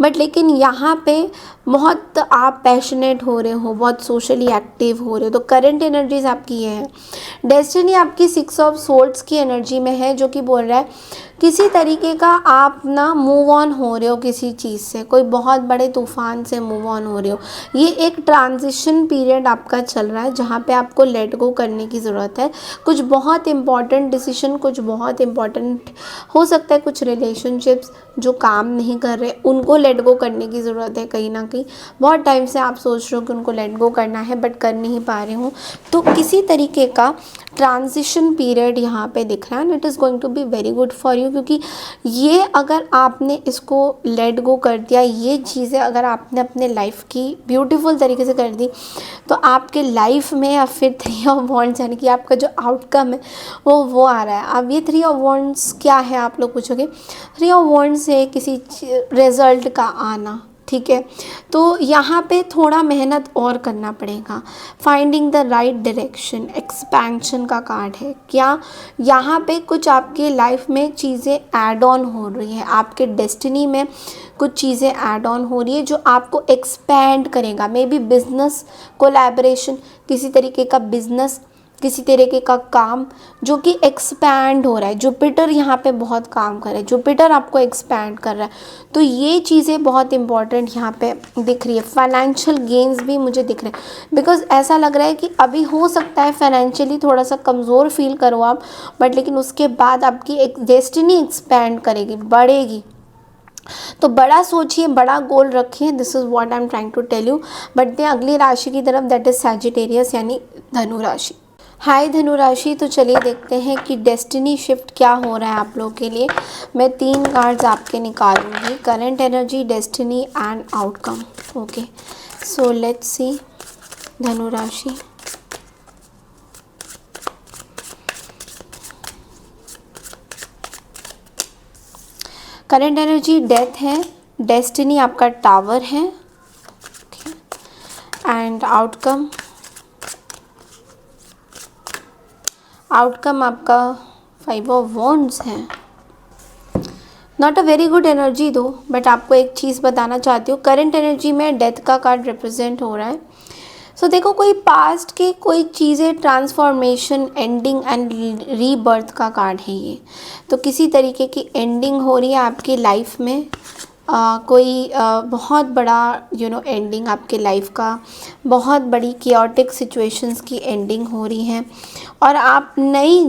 [SPEAKER 1] बट लेकिन यहाँ पे बहुत आप पैशनेट हो रहे हो, बहुत सोशली एक्टिव हो रहे हो, तो करंट एनर्जीज आपकी ये है। डेस्टिनी आपकी 6 ऑफ सोर्ड्स की एनर्जी में है, जो कि बोल रहा है किसी तरीके का आप ना मूव ऑन हो रहे हो किसी चीज़ से, कोई बहुत बड़े तूफान से मूव ऑन हो रहे हो। ये एक ट्रांजिशन पीरियड आपका चल रहा है जहाँ पे आपको लेट गो करने की ज़रूरत है। कुछ बहुत इंपॉर्टेंट डिसीजन, कुछ बहुत इंपॉर्टेंट हो सकता है, कुछ रिलेशनशिप्स जो काम नहीं कर रहे उनको लेट गो करने की ज़रूरत है। कहीं ना कहीं बहुत टाइम से आप सोच रहे हो कि उनको लेट गो करना है बट कर नहीं पा रहे हो, तो किसी तरीके का ट्रांजिशन पीरियड यहाँ पे दिख रहा है and it is going to be very good for you. क्योंकि ये अगर आपने इसको लेट गो कर दिया, ये चीज़ें अगर आपने अपने लाइफ की ब्यूटीफुल तरीके से कर दी, तो आपके लाइफ में या फिर 3 ऑफ वॉन्ड्स यानी कि आपका जो आउटकम है वो आ रहा है। अब ये 3 ऑफ वॉन्ड्स क्या है आप लोग पूछोगे। 3 ऑफ वॉन्ड्स से किसी रिजल्ट का आना, ठीक है। तो यहाँ पे थोड़ा मेहनत और करना पड़ेगा। Finding the right direction, expansion का कार्ड है क्या। यहाँ पे कुछ आपके लाइफ में चीज़ें ऐड ऑन हो रही है, आपके डेस्टिनी में कुछ चीज़ें ऐड ऑन हो रही है जो आपको एक्सपैंड करेगा। मे बी बिजनेस कोलैबोरेशन, किसी तरीके का बिजनेस, किसी तरीके का काम जो कि एक्सपैंड हो रहा है। जुपिटर यहाँ पे बहुत काम कर रहा है, जुपिटर आपको एक्सपैंड कर रहा है, तो ये चीज़ें बहुत इंपॉर्टेंट यहाँ पे दिख रही है। फाइनेंशियल गेन्स भी मुझे दिख रहे हैं, बिकॉज ऐसा लग रहा है कि अभी हो सकता है फाइनेंशियली थोड़ा सा कमज़ोर फील करो आप, बट लेकिन उसके बाद आपकी एक डेस्टिनी एक्सपैंड करेगी, बढ़ेगी। तो बड़ा सोचिए, बड़ा गोल रखिए, this is what I am trying to tell you. बढ़ते हैं अगली राशि की तरफ, दैट इज़ सैजिटेरियस यानी धनु राशि। हाय धनु राशि, तो चलिए देखते हैं कि डेस्टिनी शिफ्ट क्या हो रहा है आप लोगों के लिए। मैं 3 कार्ड्स आपके निकालूंगी, current energy, destiny and outcome. Okay, so let's see धनु राशि। करंट एनर्जी डेथ है, डेस्टिनी आपका टावर है एंड आउटकम आपका 5 ऑफ वॉन्ड्स है। Not a very good energy though, but आपको एक चीज़ बताना चाहती हूँ, करंट एनर्जी में डेथ का कार्ड रिप्रेजेंट हो रहा है। सो देखो, कोई पास्ट की कोई चीज़ें ट्रांसफॉर्मेशन, एंडिंग एंड रीबर्थ का कार्ड है ये। तो किसी तरीके की एंडिंग हो रही है आपकी लाइफ में, कोई बहुत बड़ा एंडिंग आपके लाइफ का, बहुत बड़ी कियोटिक सिचुएशंस की एंडिंग हो रही है और आप नई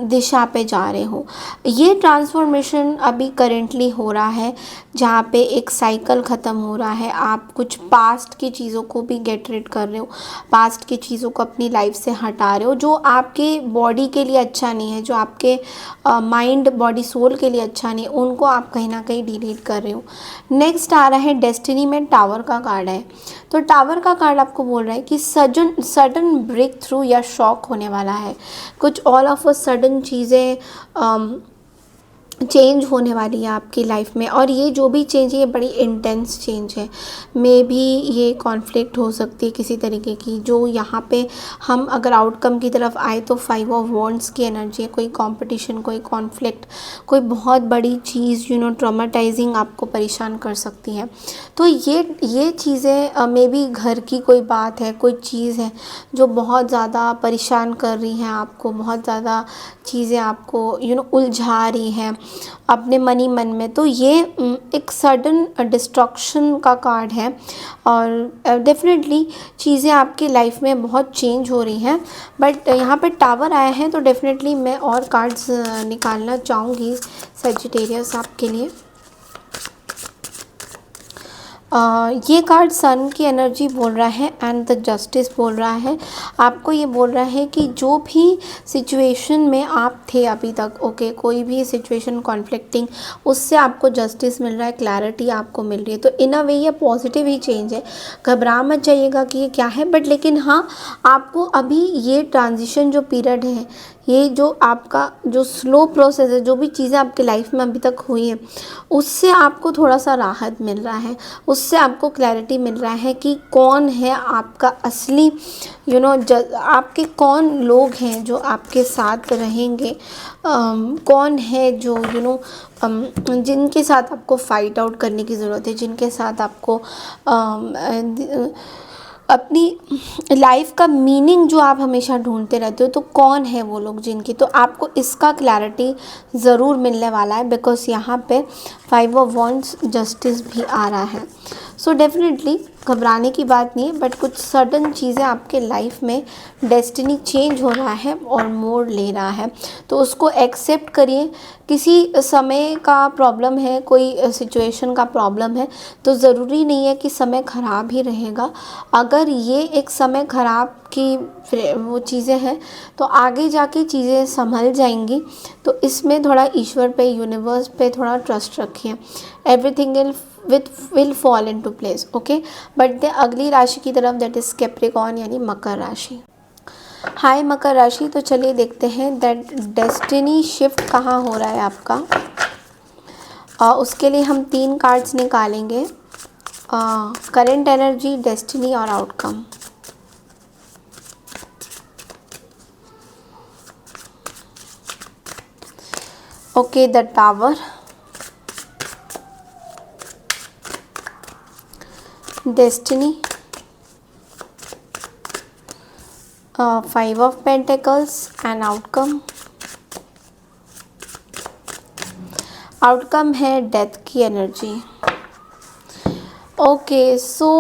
[SPEAKER 1] दिशा पे जा रहे हो। ये ट्रांसफॉर्मेशन अभी करेंटली हो रहा है जहाँ पे एक साइकिल ख़त्म हो रहा है। आप कुछ पास्ट की चीज़ों को भी गेट रिड कर रहे हो, पास्ट की चीज़ों को अपनी लाइफ से हटा रहे हो जो आपके बॉडी के लिए अच्छा नहीं है, जो आपके माइंड, बॉडी, सोल के लिए अच्छा नहीं, उनको आप कहीं ना कहीं डिलीट कर रहे हो। नेक्स्ट आ रहा है डेस्टिनी में टावर का कार्ड है। तो टावर का कार्ड आपको बोल रहा है कि सडन ब्रेक थ्रू या शॉक होने वाला है। कुछ ऑल ऑफ अ सडन चीज़ें चेंज होने वाली है आपकी लाइफ में, और ये जो भी चेंज है ये बड़ी इंटेंस चेंज है। मे भी ये कॉन्फ्लिक्ट हो सकती है किसी तरीके की, जो यहाँ पे हम अगर आउटकम की तरफ आए तो 5 ऑफ वॉन्ड्स की एनर्जी है। कोई कंपटीशन, कोई कॉन्फ्लिक्ट, कोई बहुत बड़ी चीज़ ट्रॉमेटाइजिंग आपको परेशान कर सकती है। तो ये चीज़ें मे बी घर की कोई बात है, कोई चीज़ है जो बहुत ज़्यादा परेशान कर रही हैं आपको, बहुत ज़्यादा चीज़ें आपको उलझा रही हैं अपने मन ही मन में। तो ये एक सडन डिस्ट्रक्शन का कार्ड है, और डेफिनेटली चीज़ें आपकी लाइफ में बहुत चेंज हो रही हैं। बट यहाँ पे टावर आया है, तो डेफिनेटली मैं और कार्ड्स निकालना चाहूँगी सजिटेरियस आपके लिए। ये कार्ड सन की एनर्जी बोल रहा है एंड द जस्टिस बोल रहा है। आपको ये बोल रहा है कि जो भी सिचुएशन में आप थे अभी तक, ओके, कोई भी सिचुएशन कॉन्फ्लिक्टिंग, उससे आपको जस्टिस मिल रहा है, क्लैरिटी आपको मिल रही है। तो इन अ वे ये पॉजिटिव ही चेंज है। घबरा मत जाइएगा कि ये क्या है, बट लेकिन हाँ, आपको अभी ये ट्रांजिशन जो पीरियड है, ये जो आपका जो स्लो प्रोसेस है, जो भी चीज़ें आपकी लाइफ में अभी तक हुई हैं, उससे आपको थोड़ा सा राहत मिल रहा है, उससे आपको क्लैरिटी मिल रहा है कि कौन है आपका असली आपके कौन लोग हैं जो आपके साथ रहेंगे, कौन है जो जिनके साथ आपको फाइट आउट करने की ज़रूरत है, जिनके साथ आपको अपनी लाइफ का मीनिंग जो आप हमेशा ढूंढते रहते हो, तो कौन है वो लोग जिनकी, तो आपको इसका क्लैरिटी ज़रूर मिलने वाला है। बिकॉज यहाँ पे 5 ऑफ वॉन्ड्स जस्टिस भी आ रहा है। सो डेफिनेटली घबराने की बात नहीं है, बट कुछ सडन चीज़ें आपके लाइफ में डेस्टिनी चेंज हो रहा है और मोड़ ले रहा है, तो उसको एक्सेप्ट करिए। किसी समय का प्रॉब्लम है, कोई सिचुएशन का प्रॉब्लम है, तो ज़रूरी नहीं है कि समय ख़राब ही रहेगा। अगर ये एक समय ख़राब की वो चीज़ें हैं, तो आगे जाके चीज़ें संभल जाएंगी। तो इसमें थोड़ा ईश्वर पे, यूनिवर्स पे थोड़ा ट्रस्ट रखिए। Everything will fall into place, okay. But अगली राशि की तरफ, दैट इज़ कैप्रिकॉर्न यानी मकर राशि। हाय मकर राशि, तो चलिए देखते हैं दैट डेस्टिनी शिफ्ट कहाँ हो रहा है आपका। उसके लिए हम 3 कार्ड्स निकालेंगे, करंट एनर्जी, डेस्टिनी और outcome. Okay, the tower, destiny, 5 of pentacles and outcome. Outcome है डेथ की energy. Okay, so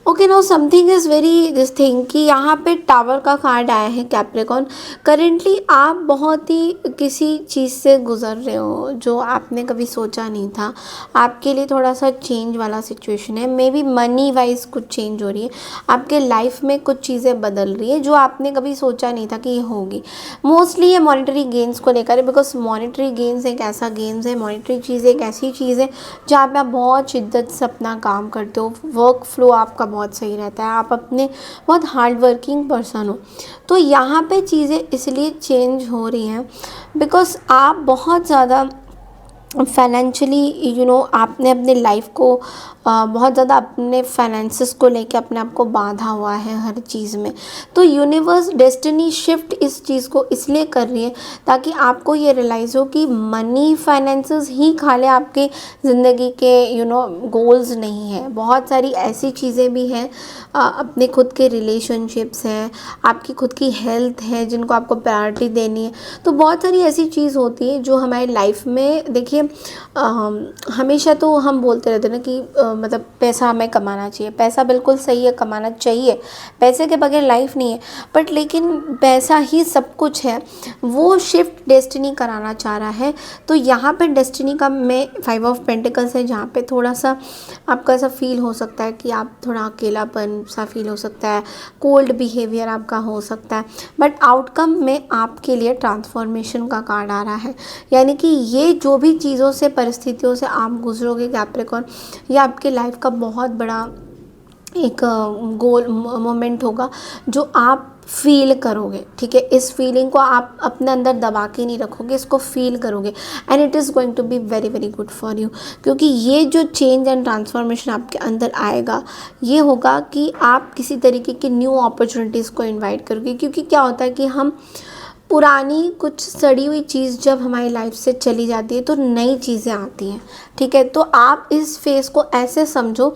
[SPEAKER 1] okay, know something is very this thing कि यहाँ पे टावर का कार्ड आया है कैप्रिकॉर्न। करेंटली आप बहुत ही किसी चीज़ से गुजर रहे हो जो आपने कभी सोचा नहीं था। आपके लिए थोड़ा सा चेंज वाला सिचुएशन है। मे बी मनी वाइज कुछ चेंज हो रही है आपके लाइफ में, कुछ चीज़ें बदल रही है जो आपने कभी सोचा नहीं था कि ये होगी। मोस्टली ये मॉनेटरी गेन्स को लेकर है, बिकॉज मॉनेटरी गेन्स एक ऐसा गेम्स है, मॉनेटरी चीज़ एक ऐसी चीज़ है जहाँ पे आप बहुत शिद्दत से अपना काम करते हो, वर्क फ्लो आपका बहुत सही रहता है, आप अपने बहुत हार्ड वर्किंग पर्सन हो। तो यहाँ पे चीज़ें इसलिए चेंज हो रही हैं बिकॉज आप बहुत ज़्यादा फाइनेंशियली आपने अपने लाइफ को बहुत ज़्यादा अपने फाइनेंसेस को लेके अपने आप को बांधा हुआ है हर चीज़ में। तो यूनिवर्स डेस्टिनी शिफ्ट इस चीज़ को इसलिए कर रही है ताकि आपको ये रियलाइज़ हो कि मनी फाइनेंसेस ही खाली आपके ज़िंदगी के गोल्स नहीं है। बहुत सारी ऐसी चीज़ें भी हैं, अपने खुद के रिलेशनशिप्स हैं, आपकी खुद की हेल्थ है जिनको आपको प्रायोरिटी देनी है। तो बहुत सारी ऐसी चीज़ होती है जो हमारी लाइफ में, देखिए हमेशा तो हम बोलते रहते हैं ना कि मतलब पैसा हमें कमाना चाहिए। पैसा बिल्कुल सही है, कमाना चाहिए, पैसे के बगैर लाइफ नहीं है। बट लेकिन पैसा ही सब कुछ है, वो शिफ्ट डेस्टिनी कराना चाह रहा है। तो यहाँ पे डेस्टिनी का मैं 5 ऑफ पेंटिकल्स है, जहाँ पे थोड़ा सा आपको ऐसा फील हो सकता है कि आप थोड़ा अकेलापन सा फील हो सकता है, कोल्ड बिहेवियर आपका हो सकता है। बट आउटकम में आपके लिए ट्रांसफॉर्मेशन का कार्ड आ रहा है, यानी कि ये जो भी चीज़ों से, परिस्थितियों से आप गुजरोगे कैप्रिकॉर्न, ये आपके लाइफ का बहुत बड़ा एक गोल मोमेंट होगा जो आप फील करोगे, ठीक है। इस फीलिंग को आप अपने अंदर दबा के नहीं रखोगे, इसको फील करोगे and it is going to be very very good for you. क्योंकि ये जो चेंज एंड ट्रांसफॉर्मेशन आपके अंदर आएगा, ये होगा कि आप किसी तरीके की न्यू अपॉर्चुनिटीज़ को इनवाइट करोगे। क्योंकि क्या होता है कि हम पुरानी कुछ सड़ी हुई चीज़ जब हमारी लाइफ से चली जाती है तो नई चीज़ें आती हैं, ठीक है। तो आप इस फेज़ को ऐसे समझो,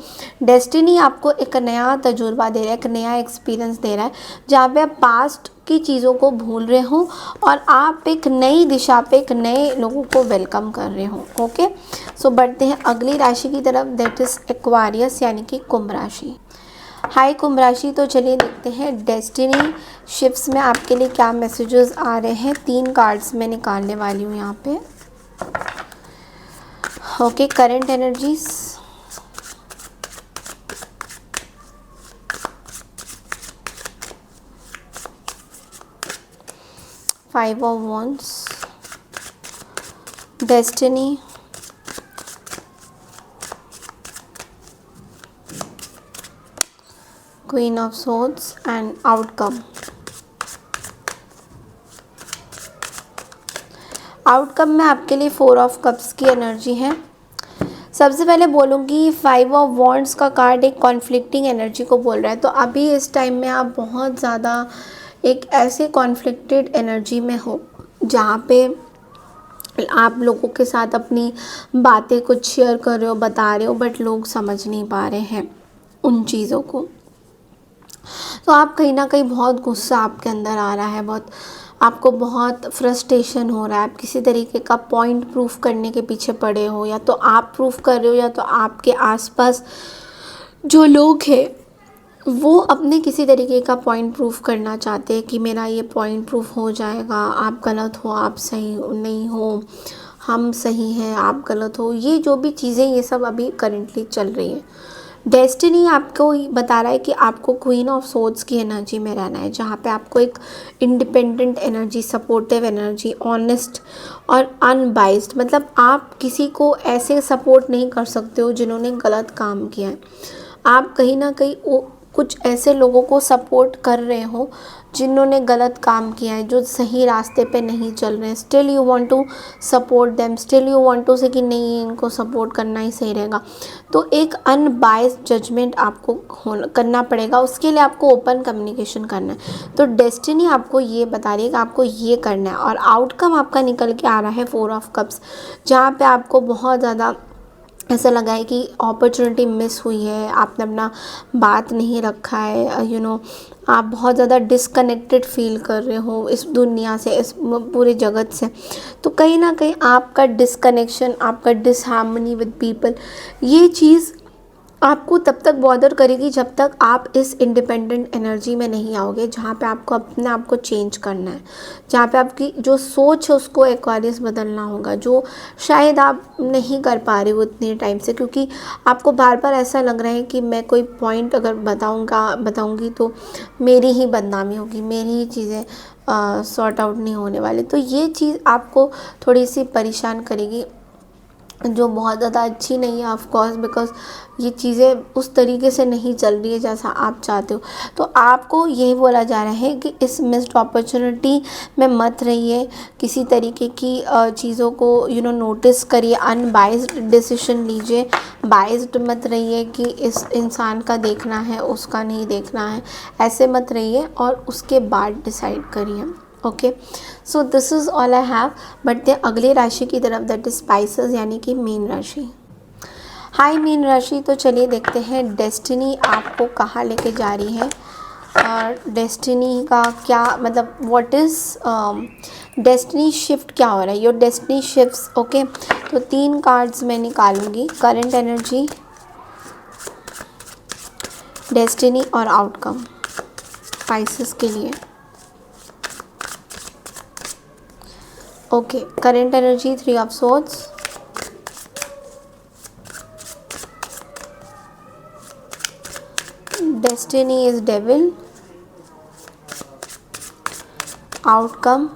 [SPEAKER 1] डेस्टिनी आपको एक नया तजुर्बा दे रहा है, एक नया एक्सपीरियंस दे रहा है, जहाँ पे आप पास्ट की चीज़ों को भूल रहे हो और आप एक नई दिशा पे एक नए लोगों को वेलकम कर रहे हो। ओके, सो बढ़ते हैं अगली राशि की तरफ, दैट इज़ एक्वारियस यानी कि कुंभ राशि। हाय कुंभ राशि, तो चलिए देखते हैं डेस्टिनी शिफ्ट्स में आपके लिए क्या मैसेजेस आ रहे हैं। 3 कार्ड्स मैं निकालने वाली हूँ यहाँ पे। Okay, current energies, five of wands, destiny, queen of swords and outcome. Outcome में आपके लिए 4 ऑफ कप्स की एनर्जी है। सबसे पहले बोलूँगी 5 ऑफ वॉन्ड्स का कार्ड एक कॉन्फ्लिक्टिंग एनर्जी को बोल रहा है। तो अभी इस टाइम में आप बहुत ज़्यादा एक ऐसे कॉन्फ्लिक्टेड एनर्जी में हो जहाँ पे आप लोगों के साथ अपनी बातें कुछ शेयर कर रहे हो, बता रहे हो, बट लोग समझ नहीं पा रहे हैं उन चीज़ों को। तो आप कहीं ना कहीं बहुत गुस्सा आपके अंदर आ रहा है, आपको बहुत फ्रस्ट्रेशन हो रहा है। आप किसी तरीके का पॉइंट प्रूफ करने के पीछे पड़े हो, या तो आप प्रूफ कर रहे हो या तो आपके आसपास जो लोग हैं वो अपने किसी तरीके का पॉइंट प्रूफ करना चाहते हैं कि मेरा ये पॉइंट प्रूफ हो जाएगा, आप गलत हो, आप सही नहीं हो, हम सही हैं, आप गलत हो। ये जो भी चीज़ें, ये सब अभी करेंटली चल रही है। डेस्टिनी आपको बता रहा है कि आपको क्वीन ऑफ सोर्ड्स की एनर्जी में रहना है, जहाँ पे आपको एक independent energy, supportive energy, honest और अनबाइस्ड, मतलब आप किसी को ऐसे सपोर्ट नहीं कर सकते हो जिन्होंने गलत काम किया है। आप कहीं ना कहीं कुछ ऐसे लोगों को सपोर्ट कर रहे हो जिन्होंने गलत काम किया है, जो सही रास्ते पे नहीं चल रहे हैं। Still you want to support them, still you want to say कि नहीं, इनको सपोर्ट करना ही सही रहेगा। तो एक अनबाइस्ड जजमेंट आपको करना पड़ेगा, उसके लिए आपको ओपन कम्युनिकेशन करना है। तो डेस्टिनी आपको ये बता रही है कि आपको ये करना है। और आउटकम आपका निकल के आ रहा है 4 ऑफ कप्स, जहाँ पे आपको बहुत ज़्यादा ऐसा लगा है कि अपॉर्चुनिटी मिस हुई है, आपने अपना बात नहीं रखा है, आप बहुत ज़्यादा डिस्कनेक्टेड फील कर रहे हो इस दुनिया से, इस पूरे जगत से। तो कहीं ना कहीं आपका डिस्कनेक्शन, आपका डिसहार्मनी विद पीपल, ये चीज़ आपको तब तक बॉदर करेगी जब तक आप इस इंडिपेंडेंट एनर्जी में नहीं आओगे, जहाँ पे आपको अपने आप को चेंज करना है, जहाँ पे आपकी जो सोच है उसको एक्वारियस बदलना होगा, जो शायद आप नहीं कर पा रहे हो इतने टाइम से। क्योंकि आपको बार बार ऐसा लग रहा है कि मैं कोई पॉइंट अगर बताऊँगी तो मेरी ही बदनामी होगी, मेरी ही चीज़ें सॉर्ट आउट नहीं होने वाली। तो ये चीज़ आपको थोड़ी सी परेशान करेगी, जो बहुत ज़्यादा अच्छी नहीं है ऑफ कोर्स, बिकॉज ये चीज़ें उस तरीके से नहीं चल रही है जैसा आप चाहते हो। तो आपको यही बोला जा रहा है कि इस मिस्ड अपॉर्चुनिटी में मत रहिए, किसी तरीके की चीज़ों को नोटिस करिए, अनबाइस्ड डिसीजन लीजिए, बाइस्ड मत रहिए कि इस इंसान का देखना है उसका नहीं देखना है, ऐसे मत रहिए और उसके बाद डिसाइड करिए। Okay, so this is all I have. बढ़ते हैं अगली राशि की तरफ, दैट इज स्पाइसेस यानी कि मीन राशि। हाय मीन राशि, तो चलिए देखते हैं डेस्टिनी आपको कहाँ लेके जा रही है और डेस्टिनी का क्या मतलब, व्हाट इज़ डेस्टिनी शिफ्ट क्या हो रहा है, योर डेस्टिनी शिफ्ट्स। ओके, तो 3 कार्ड्स मैं निकालूंगी, करंट एनर्जी, डेस्टिनी और आउटकम स्पाइसेस के लिए। Okay, current energy 3 of swords, destiny is devil, outcome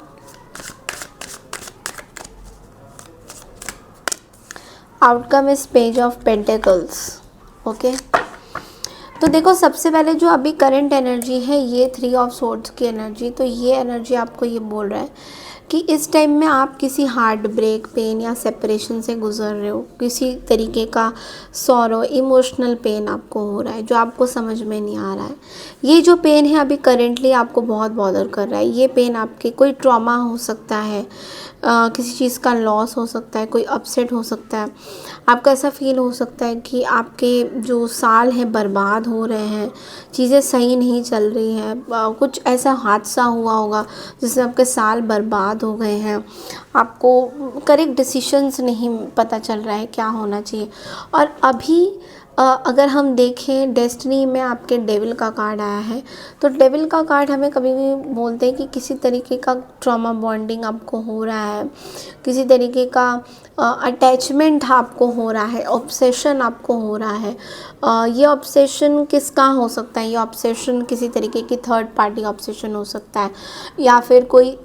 [SPEAKER 1] is page of pentacles. Okay, तो देखो, सबसे पहले जो अभी करंट एनर्जी है ये 3 ऑफ सोर्ड्स की एनर्जी, तो ये एनर्जी आपको ये बोल रहा है कि इस टाइम में आप किसी हार्ट ब्रेक, पेन या सेपरेशन से गुजर रहे हो। किसी तरीके का सॉरो, इमोशनल पेन आपको हो रहा है जो आपको समझ में नहीं आ रहा है। ये जो पेन है अभी करेंटली आपको बहुत बॉदर कर रहा है। ये पेन आपके कोई ट्रॉमा हो सकता है, किसी चीज़ का लॉस हो सकता है, कोई अपसेट हो सकता है। आपको ऐसा फील हो सकता है कि आपके जो साल हैं बर्बाद हो रहे हैं, चीज़ें सही नहीं चल रही हैं, कुछ ऐसा हादसा हुआ होगा जिससे आपके साल बर्बाद हो गए हैं। आपको करेक्ट डिसीशंस नहीं पता चल रहा है क्या होना चाहिए। और अभी अगर हम देखें डेस्टिनी में आपके डेविल का कार्ड आया है, तो डेविल का कार्ड हमें कभी भी बोलते हैं कि किसी तरीके का ट्रॉमा बॉन्डिंग आपको हो रहा है, किसी तरीके का अटैचमेंट आपको हो रहा है, ऑब्सेशन आपको हो रहा है। ये ऑब्सेशन किसका हो सकता है? ये ऑब्सेशन किसी तरीके की थर्ड पार्टी ऑब्सेशन हो सकता है, या फिर कोई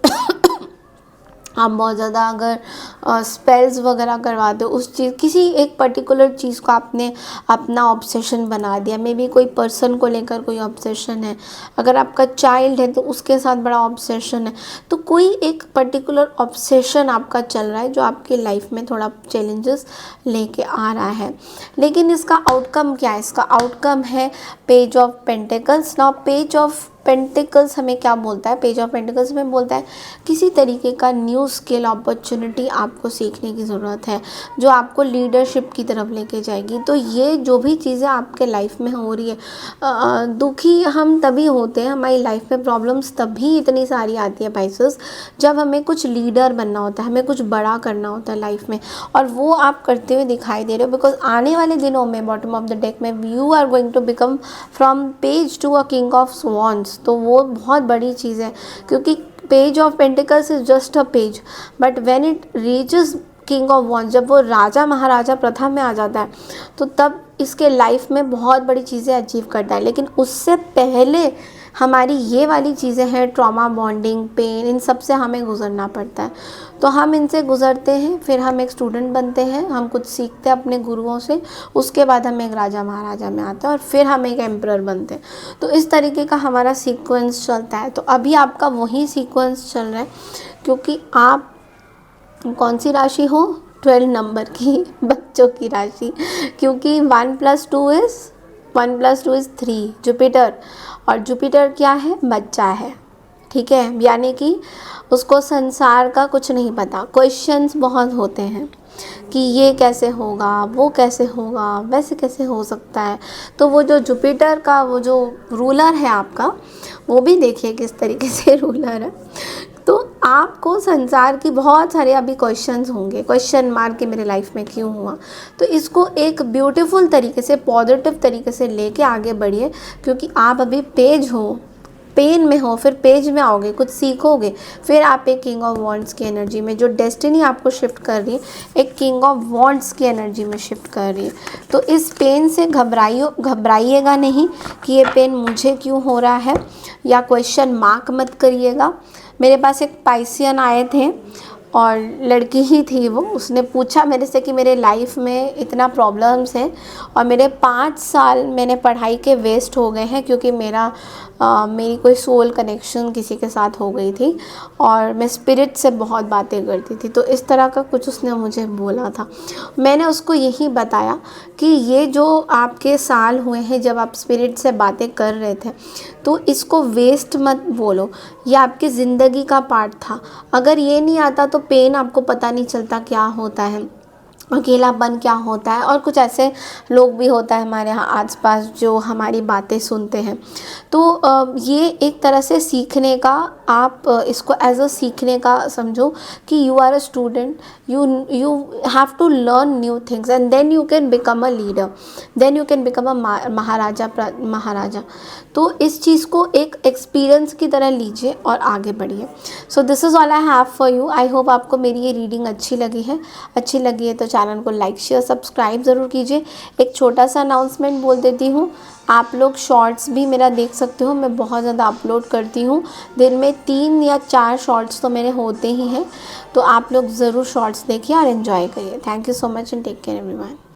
[SPEAKER 1] आप बहुत ज़्यादा अगर स्पेल्स वगैरह करवाते हो, उस चीज़ किसी एक पर्टिकुलर चीज़ को आपने अपना ऑब्सेशन बना दिया। मे बी कोई पर्सन को लेकर कोई ऑब्सेशन है, अगर आपका चाइल्ड है तो उसके साथ बड़ा ऑब्सेशन है। तो कोई एक पर्टिकुलर ऑब्सेशन आपका चल रहा है जो आपकी लाइफ में थोड़ा चैलेंजेस लेके आ रहा है। लेकिन इसका आउटकम क्या है? इसका आउटकम है page of pentacles. Now page of pentacles हमें क्या बोलता है? पेज ऑफ पेंटिकल्स में बोलता है किसी तरीके का न्यू स्किल, अपॉर्चुनिटी आपको सीखने की ज़रूरत है जो आपको लीडरशिप की तरफ लेके जाएगी। तो ये जो भी चीज़ें आपके लाइफ में हो रही है, दुखी हम तभी होते हैं, हमारी लाइफ में प्रॉब्लम्स तभी इतनी सारी आती है पाइसेस, जब हमें कुछ लीडर बनना होता है, हमें कुछ बड़ा करना होता है लाइफ में, और वो आप करते हुए दिखाई दे रहे हो। बिकॉज आने वाले दिनों में बॉटम ऑफ द डेक में you are going to become from page to a king of स्वॉन्स। तो वो बहुत बड़ी चीज़ है, क्योंकि page of pentacles is just a page, but when it reaches king of wands, जब वो राजा महाराजा प्रथा में आ जाता है, तो तब इसके लाइफ में बहुत बड़ी चीज़ें अचीव करता है। लेकिन उससे पहले हमारी ये वाली चीज़ें हैं, ट्रॉमा बॉन्डिंग, पेन, इन सब से हमें गुजरना पड़ता है। तो हम इनसे गुजरते हैं, फिर हम एक स्टूडेंट बनते हैं, हम कुछ सीखते हैं अपने गुरुओं से, उसके बाद हम एक राजा महाराजा में आते हैं, और फिर हम एक एम्परर बनते हैं। तो इस तरीके का हमारा सीक्वेंस चलता है। तो अभी आपका वही सीक्वेंस चल रहा है, क्योंकि आप कौन सी राशि हो? 12 नंबर की, बच्चों की राशि, क्योंकि 1 + 2 इज़ 3, जुपिटर। और जुपिटर क्या है? बच्चा है, ठीक है। यानी कि उसको संसार का कुछ नहीं पता, क्वेश्चंस बहुत होते हैं कि ये कैसे होगा, वो कैसे होगा, वैसे कैसे हो सकता है। तो वो जो जुपिटर का वो जो रूलर है आपका, वो भी देखिए किस तरीके से रूलर है। तो आपको संसार की बहुत सारे अभी क्वेश्चंस होंगे, क्वेश्चन मार्क कि मेरे लाइफ में क्यों हुआ। तो इसको एक ब्यूटीफुल तरीके से, पॉजिटिव तरीके से लेके आगे बढ़िए, क्योंकि आप अभी पेज हो, पेन में हो, फिर पेज में आओगे, कुछ सीखोगे, फिर आप एक किंग ऑफ वॉन्ड्स की एनर्जी में, जो डेस्टिनी आपको शिफ्ट कर रही है, एक किंग ऑफ वॉन्ड्स की एनर्जी में शिफ्ट कर रही है। तो इस पेन से घबराइएगा नहीं कि ये पेन मुझे क्यों हो रहा है, या क्वेश्चन मार्क मत करिएगा। मेरे पास एक पाइसियन आए थे और लड़की ही थी वो, उसने पूछा मेरे से कि मेरे लाइफ में इतना प्रॉब्लम्स हैं और मेरे 5 साल मैंने पढ़ाई के वेस्ट हो गए हैं, क्योंकि मेरी कोई सोल कनेक्शन किसी के साथ हो गई थी और मैं स्पिरिट से बहुत बातें करती थी। तो इस तरह का कुछ उसने मुझे बोला था। मैंने उसको यही बताया कि ये जो आपके साल हुए हैं जब आप स्पिरिट से बातें कर रहे थे, तो इसको वेस्ट मत बोलो, ये आपकी ज़िंदगी का पार्ट था। अगर ये नहीं आता तो पेन आपको पता नहीं चलता क्या होता है, अकेलापन क्या होता है। और कुछ ऐसे लोग भी होता है हमारे यहाँ आसपास जो हमारी बातें सुनते हैं। तो ये एक तरह से सीखने का, आप इसको एज अ सीखने का समझो कि you are a student, you have to learn new things and then you can become a leader, then you can become a maharaja. तो इस चीज़ को एक एक्सपीरियंस की तरह लीजिए और आगे बढ़िए। So this is all I have for you. I hope आपको मेरी ये रीडिंग अच्छी लगी है तो चैनल को लाइक, शेयर, सब्सक्राइब ज़रूर कीजिए। एक छोटा सा अनाउंसमेंट बोल देती हूँ, आप लोग शॉर्ट्स भी मेरा देख सकते हो, मैं बहुत ज़्यादा अपलोड करती हूँ, दिन में 3 या 4 शॉर्ट्स तो मेरे होते ही हैं। तो आप लोग ज़रूर शॉर्ट्स देखिए और एंजॉय करिए। Thank you so much and take care everyone.